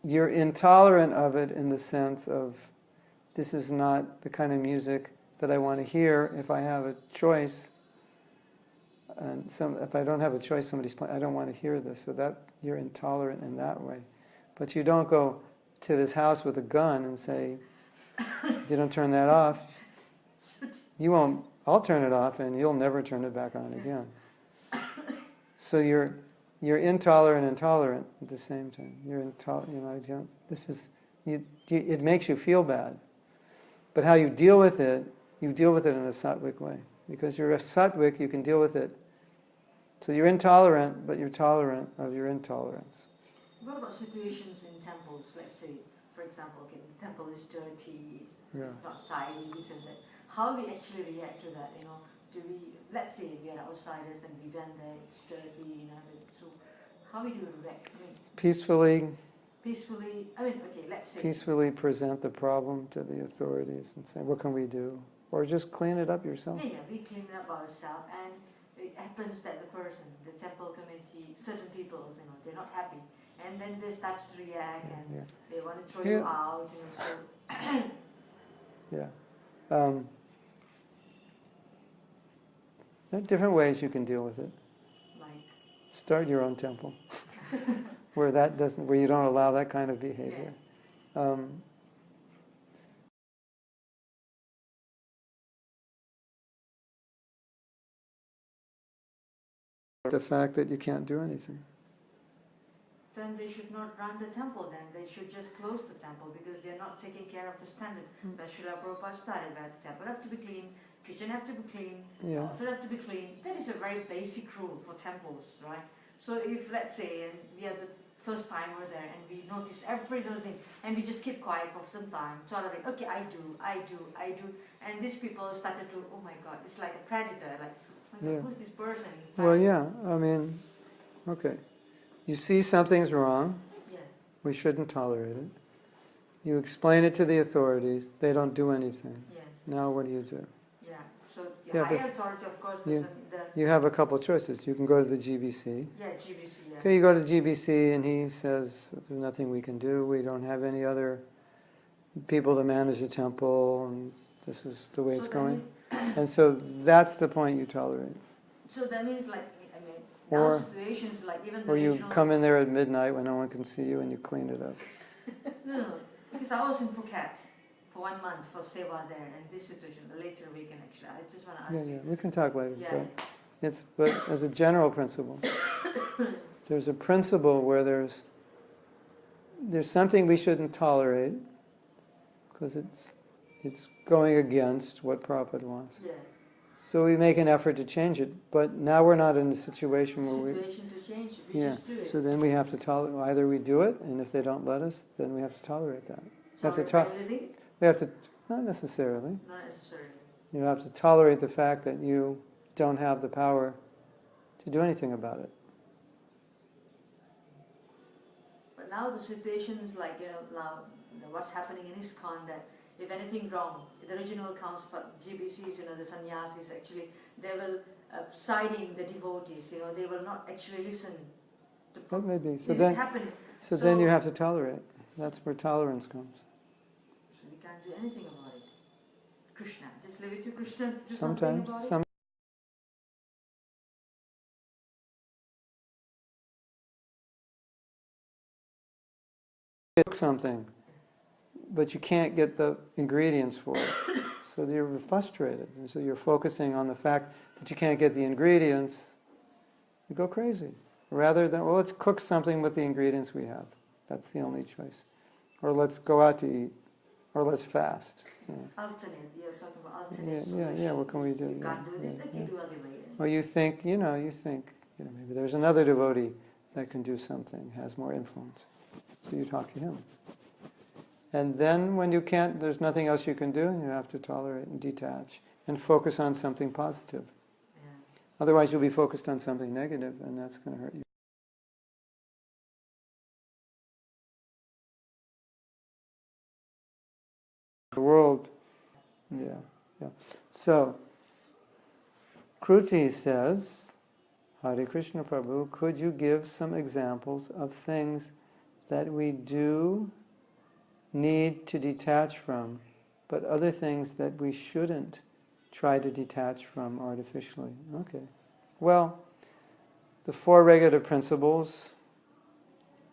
you're intolerant of it in the sense of, this is not the kind of music that I want to hear if I have a choice. And if I don't have a choice, somebody's playing, I don't want to hear this. So that you're intolerant in that way. But you don't go to his house with a gun and say, if you don't turn that off, I'll turn it off and you'll never turn it back on again. So you're intolerant and tolerant at the same time. You're intolerant, it makes you feel bad. But how you deal with it in a sattvic way. Because you're a sattvic, you can deal with it. So you're intolerant, but you're tolerant of your intolerance. What about situations in temples? Let's say, for example, okay, the temple is dirty, it's not tidy, this and that. How we actually react to that, do we, let's say we are outsiders and we went there, it's dirty, so how we do react? Peacefully, okay, let's say. peacefully present the problem to the authorities and say, what can we do? Or just clean it up yourself. Yeah, we clean it up ourselves, and it happens that the person, the temple committee, certain people, they're not happy. And then they start to react and they want to throw you out, so. Yeah. There are different ways you can deal with it. Like? Start your own temple, where you don't allow that kind of behavior. Yeah. The fact that you can't do anything. Then they should not run the temple then. They should just close the temple because they're not taking care of the standard. That Srila Prabhupada started that the temple have to be clean, kitchen have to be clean, altar have to be clean. That is a very basic rule for temples, right? So if, let's say, and we are the first time we're there and we notice every little thing and we just keep quiet for some time, tolerate, okay, I do. And these people started to, oh my God, it's like a predator, like, oh my God, who's this person? Well, yeah, okay. You see something's wrong, we shouldn't tolerate it. You explain it to the authorities, they don't do anything. Now what do you do? Yeah, so the higher authority, of course, you have a couple of choices. You can go to the GBC. Yeah, GBC, yeah. Okay, you go to GBC and he says, there's nothing we can do, we don't have any other people to manage the temple, and this is the way it's going. And so that's the point you tolerate. So that means now situations like even the Or you come in there at midnight when no one can see you and you clean it up. No, because I was in Phuket for 1 month for Seva there, and this situation, later we can actually, I just want to ask you. Yeah, we can talk later. Yeah. But as a general principle, there's a principle where there's something we shouldn't tolerate because it's going against what Prabhupada wants. Yeah. So we make an effort to change it, but now we're not in a situation where to change it, we just do it. So then we have to tolerate. Either we do it, and if they don't let us, then we have to tolerate that. We have to not necessarily. Not necessarily. You have to tolerate the fact that you don't have the power to do anything about it. But now the situation is like what's happening in ISKCON, that if anything wrong, the original counts for GBCs, the sannyasis, actually, they will siding the devotees, they will not actually listen. That may be. So then you have to tolerate. That's where tolerance comes. So we can't do anything about it. Krishna, just leave it to Krishna to do Sometimes, something about it. Cook something, but you can't get the ingredients for it. So you're frustrated. And so you're focusing on the fact that you can't get the ingredients, you go crazy. Rather than, well, let's cook something with the ingredients we have. That's the only choice. Or let's go out to eat. Or let's fast. Alternate, you're talking about alternate. Yeah, what can we do? You can't do this, okay, do other way. Or you think, maybe there's another devotee that can do something, has more influence. So you talk to him. And then when you can't, there's nothing else you can do, you have to tolerate and detach and focus on something positive. Yeah. Otherwise you'll be focused on something negative, and that's going to hurt you. The world, yeah. So, Kruti says, Hare Krishna Prabhu, could you give some examples of things that we do need to detach from, but other things that we shouldn't try to detach from artificially? Okay. Well, the 4 regulative principles,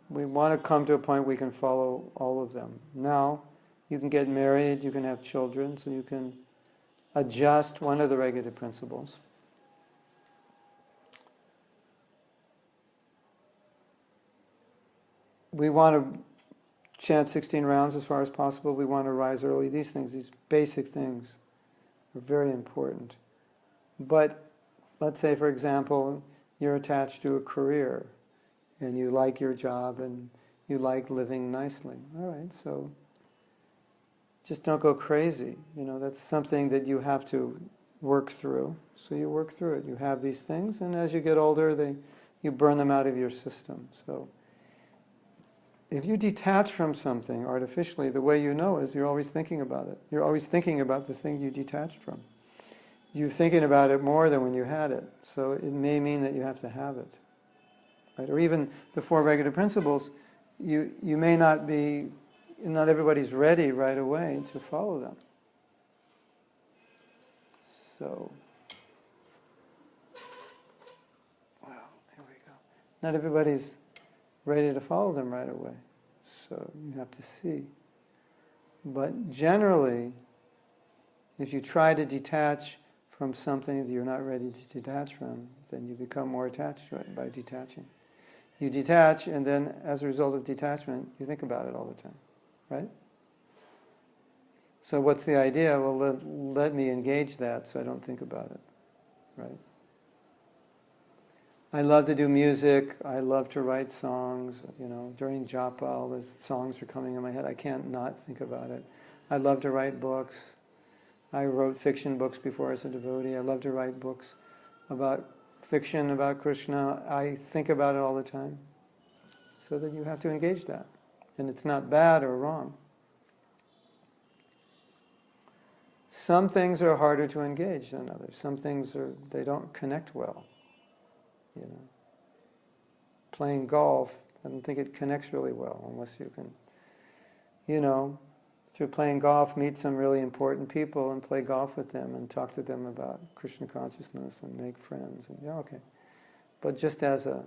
we want to come to a point we can follow all of them. Now, you can get married, you can have children, so you can adjust one of the regulative principles. We want to chant 16 rounds as far as possible. We want to rise early. These things, these basic things, are very important. But let's say, for example, you're attached to a career, and you like your job, and you like living nicely. All right, so just don't go crazy. That's something that you have to work through. So you work through it. You have these things, and as you get older, you burn them out of your system. So if you detach from something artificially, the way you know is you're always thinking about it. You're always thinking about the thing you detached from. You're thinking about it more than when you had it. So it may mean that you have to have it. Right? Or even the four regulative principles, you may not everybody's ready right away to follow them. So, wow, here we go. Not everybody's ready to follow them right away. So you have to see. But generally, if you try to detach from something that you're not ready to detach from, then you become more attached to it by detaching. You detach, and then as a result of detachment, you think about it all the time, right? So what's the idea? Well, let me engage that so I don't think about it, right? I love to do music. I love to write songs. During japa, all the songs are coming in my head. I can't not think about it. I love to write books. I wrote fiction books before as a devotee. I love to write books about fiction, about Krishna. I think about it all the time. So that you have to engage that. And it's not bad or wrong. Some things are harder to engage than others. Some things they don't connect well. Playing golf, I don't think it connects really well unless you can, through playing golf, meet some really important people and play golf with them and talk to them about Krishna consciousness and make friends. And okay. But just as a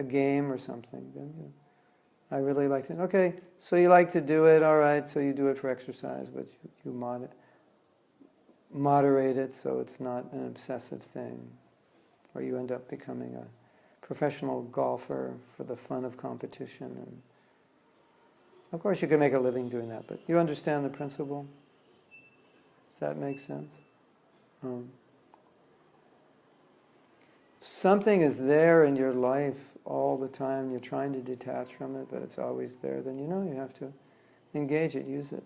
game or something, then I really like to. Okay, so you like to do it, all right. So you do it for exercise, but you moderate it so it's not an obsessive thing, or you end up becoming a professional golfer for the fun of competition. And of course, you can make a living doing that, but you understand the principle? Does that make sense? Something is there in your life all the time, you're trying to detach from it, but it's always there, then you have to engage it, use it.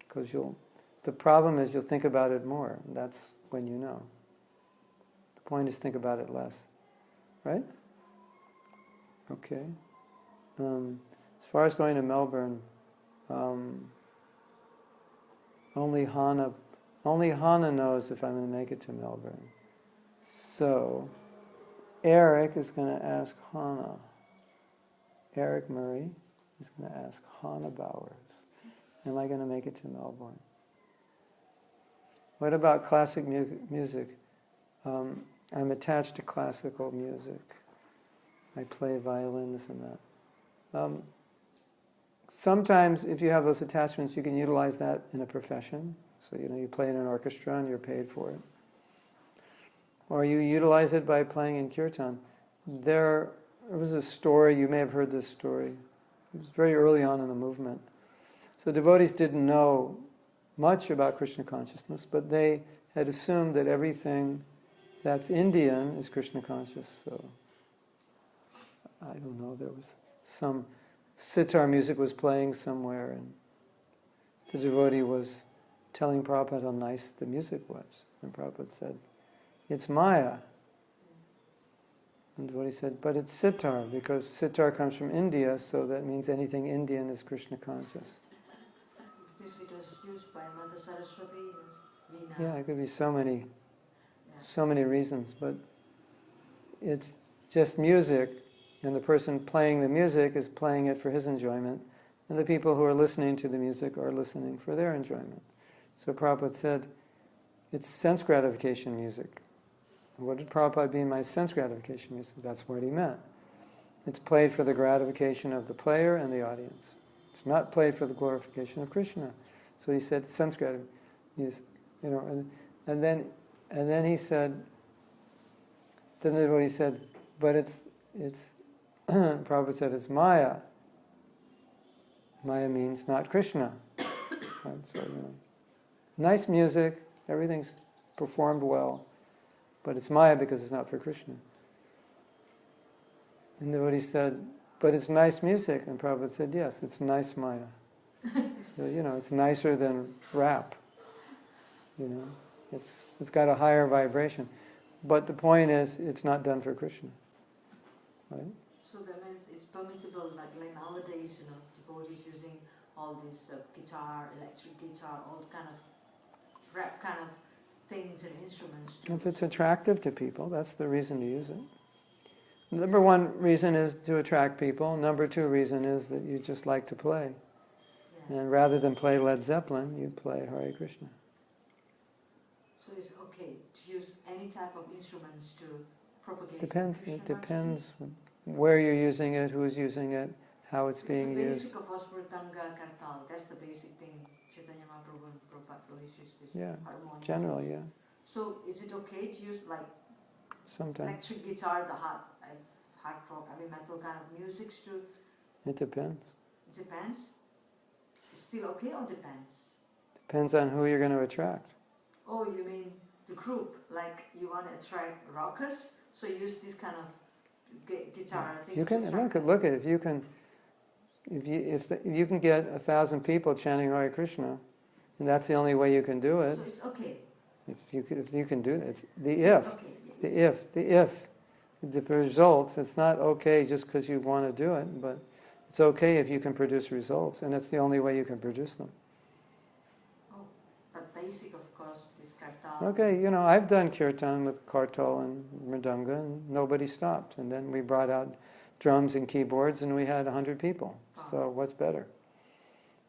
Because the problem is you'll think about it more, and that's when you know. The point is think about it less. Right? Okay. As far as going to Melbourne, only Hana knows if I'm going to make it to Melbourne. So, Eric is going to ask Hana. Eric Murray is going to ask Hana Bowers, am I going to make it to Melbourne? What about classic music? I'm attached to classical music. I play violin, this and that. Sometimes, if you have those attachments, you can utilize that in a profession. So, you play in an orchestra and you're paid for it. Or you utilize it by playing in kirtan. There was a story, you may have heard this story. It was very early on in the movement. So devotees didn't know much about Krishna consciousness, but they had assumed that everything that's Indian is Krishna conscious. So, I don't know, there was some sitar music was playing somewhere, and the devotee was telling Prabhupada how nice the music was. And Prabhupada said, it's Maya. And the devotee said, but it's sitar, because sitar comes from India, so that means anything Indian is Krishna conscious. This it was used by Mother Saraswati, Veena. Yeah, it could be so many reasons, but it's just music, and the person playing the music is playing it for his enjoyment, and the people who are listening to the music are listening for their enjoyment. So Prabhupada said, it's sense gratification music. What did Prabhupada mean by sense gratification music? That's what he meant. It's played for the gratification of the player and the audience. It's not played for the glorification of Krishna. So he said sense gratification music. And then he said, then the devotee said, but it's Prabhupada said it's Maya. Maya means not Krishna. Right? So, nice music, everything's performed well, but it's Maya because it's not for Krishna. And the devotee said, but it's nice music. And Prabhupada said, yes, it's nice Maya. So, it's nicer than rap. It's got a higher vibration. But the point is, it's not done for Krishna. Right? So that means it's permissible, like nowadays, devotees using all this guitar, electric guitar, all kind of rap kind of things and instruments. If it's attractive to people, that's the reason to use it. Number one reason is to attract people. Number two reason is that you just like to play. Yeah. And rather than play Led Zeppelin, you play Hare Krishna. So it's okay to use any type of instruments to propagate Depends. Krishna It depends where you're using it, who's using it, how it's being the used. basic of Osmritanga Kartal, that's the basic thing Chaitanya Mahaprabhu and Prabhupada always used this Yeah, harmonium. generally, yeah. So is it okay to use Sometimes. electric guitar, the hard rock, metal kind of musics to? It depends. It depends. It's still okay or depends? Depends on who you're going to attract. Oh, you mean the group? Like you want to attract rockers, so use this kind of guitar things. You can to attract look at if you can. If you can get 1,000 people chanting Hare Krishna, and that's the only way you can do it. So it's okay. If you can do it, it's the It's if. okay. The if. The results, it's not okay just because you want to do it, but it's okay if you can produce results, and that's the only way you can produce them. Oh, but basic, of course, this kartal. Okay, I've done kirtan with kartal and mridanga, and nobody stopped. And then we brought out drums and keyboards, and we had 100 people. So what's better?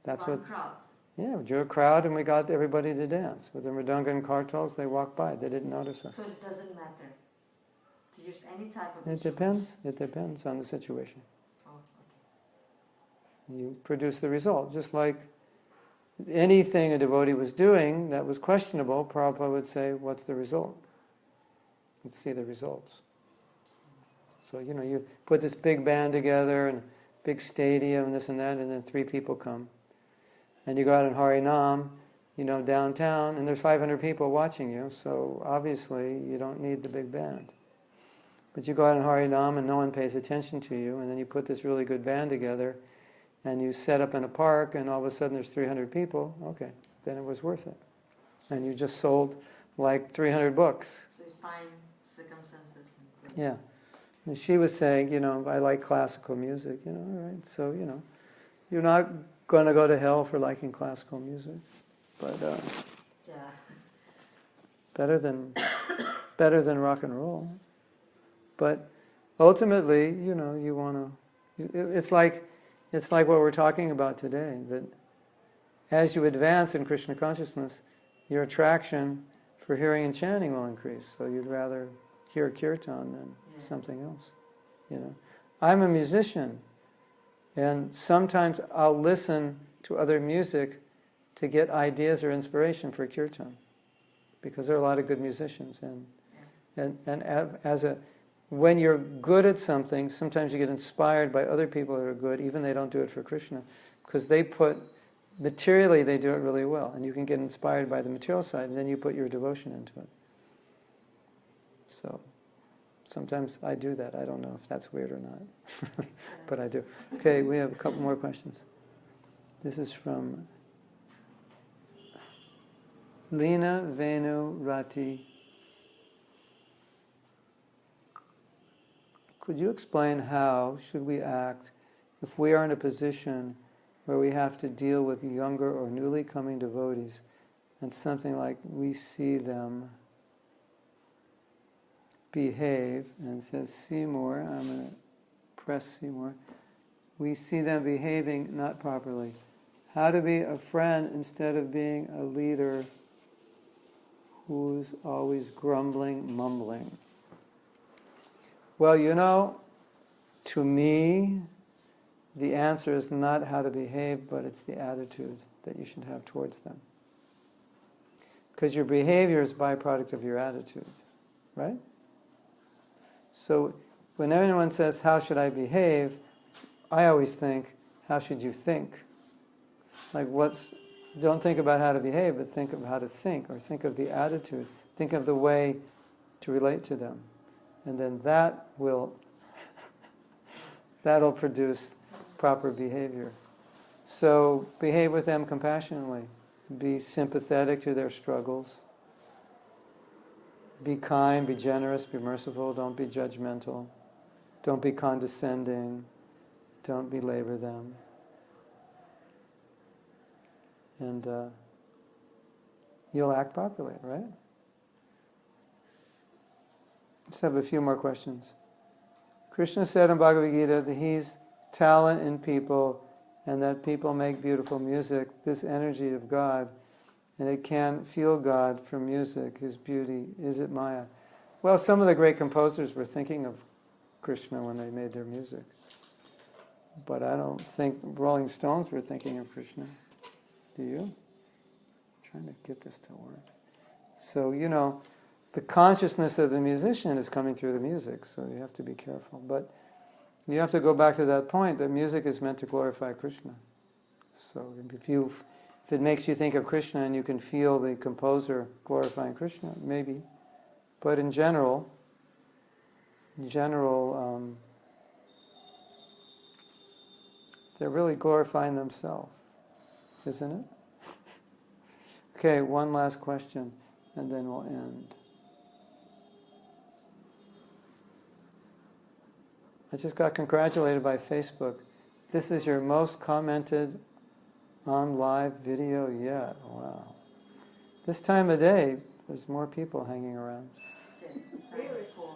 That's One what. crowd. Yeah, we drew a crowd, and we got everybody to dance. With the mridanga and kartals, they walked by. They didn't notice us. So it doesn't matter to use any type of It instruments? depends. It depends on the situation. Oh, okay. You produce the result. Just like anything a devotee was doing that was questionable, Prabhupada would say, what's the result? Let's see the results. So, you put this big band together and big stadium and this and that, and then 3 people come. And you go out in Harinam, downtown, and there's 500 people watching you, so obviously you don't need the big band. But you go out in Harinam and no one pays attention to you, and then you put this really good band together, and you set up in a park, and all of a sudden there's 300 people, okay, then it was worth it. And you just sold like 300 books. So it's time, circumstances. And place. Yeah. And she was saying, I like classical music, all right, so, you're not going to go to hell for liking classical music, but Yeah. better than rock and roll. But ultimately, you want to. It's like what we're talking about today. That as you advance in Krishna consciousness, your attraction for hearing and chanting will increase. So you'd rather hear kirtan than something else. I'm a musician, and sometimes I'll listen to other music to get ideas or inspiration for kirtan, because there are a lot of good musicians, when you're good at something, sometimes you get inspired by other people that are good, even they don't do it for Krishna, because materially they do it really well, and you can get inspired by the material side, and then you put your devotion into it. So sometimes I do that. I don't know if that's weird or not, but I do. Okay, we have a couple more questions. This is from Lena Venu Rati. Could you explain how should we act if we are in a position where we have to deal with younger or newly coming devotees, and something like we see them behave, and it says Seymour, I'm going to press Seymour, we see them behaving not properly. How to be a friend instead of being a leader who's always grumbling, mumbling. Well, to me, the answer is not how to behave, but it's the attitude that you should have towards them. Because your behavior is a byproduct of your attitude, right? So when anyone says, how should I behave, I always think, how should you think? Like don't think about how to behave, but think of how to think, or think of the attitude, think of the way to relate to them. And then that'll produce proper behavior. So behave with them compassionately. Be sympathetic to their struggles. Be kind, be generous, be merciful, don't be judgmental. Don't be condescending. Don't belabor them. And you'll act properly, right? Let's have a few more questions. Krishna said in Bhagavad Gita that he's talent in people, and that people make beautiful music, this energy of God, and it can feel God from music, His beauty. Is it Maya? Well, some of the great composers were thinking of Krishna when they made their music. But I don't think Rolling Stones were thinking of Krishna. Do you? I'm trying to get this to work. So, the consciousness of the musician is coming through the music, so you have to be careful. But you have to go back to that point that music is meant to glorify Krishna. So if it makes you think of Krishna and you can feel the composer glorifying Krishna, maybe. But in general, they're really glorifying themselves, isn't it? Okay, one last question, and then we'll end. I just got congratulated by Facebook. This is your most commented on live video yet. Wow. This time of day, there's more people hanging around. Yes, time for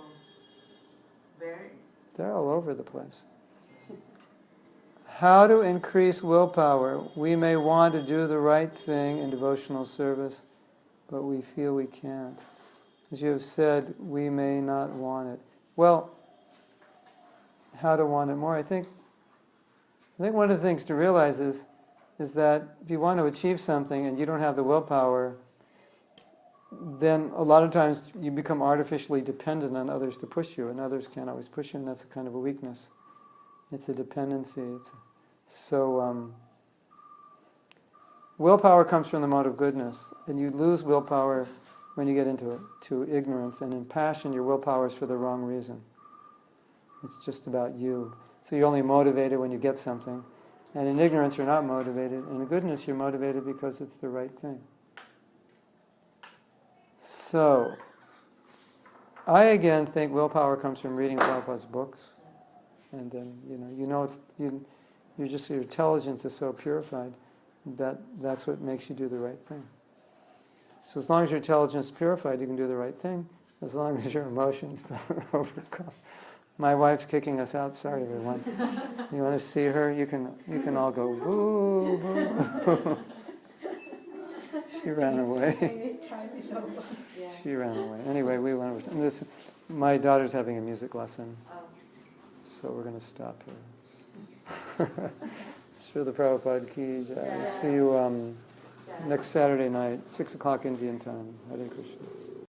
very. They're all over the place. How to increase willpower? We may want to do the right thing in devotional service, but we feel we can't. As you have said, we may not want it. Well, how to want it more? I think one of the things to realize is that if you want to achieve something and you don't have the willpower, then a lot of times you become artificially dependent on others to push you, and others can't always push you, and that's a kind of a weakness. It's a dependency. Willpower comes from the mode of goodness, and you lose willpower when you get to ignorance, and in passion your willpower is for the wrong reason. It's just about you. So you're only motivated when you get something. And in ignorance you're not motivated. In goodness you're motivated because it's the right thing. So, I again think willpower comes from reading Prabhupada's books. And then, your intelligence is so purified that that's what makes you do the right thing. So as long as your intelligence is purified, you can do the right thing. As long as your emotions don't overcome. My wife's kicking us out. Sorry, everyone. You want to see her? You can all go boo, boo. She ran away. She ran away. Anyway, we went over. My daughter's having a music lesson, so we're going to stop here. Srila Prabhupada ki jai. We'll see you next Saturday night, 6 o'clock Indian time. Hare Krishna.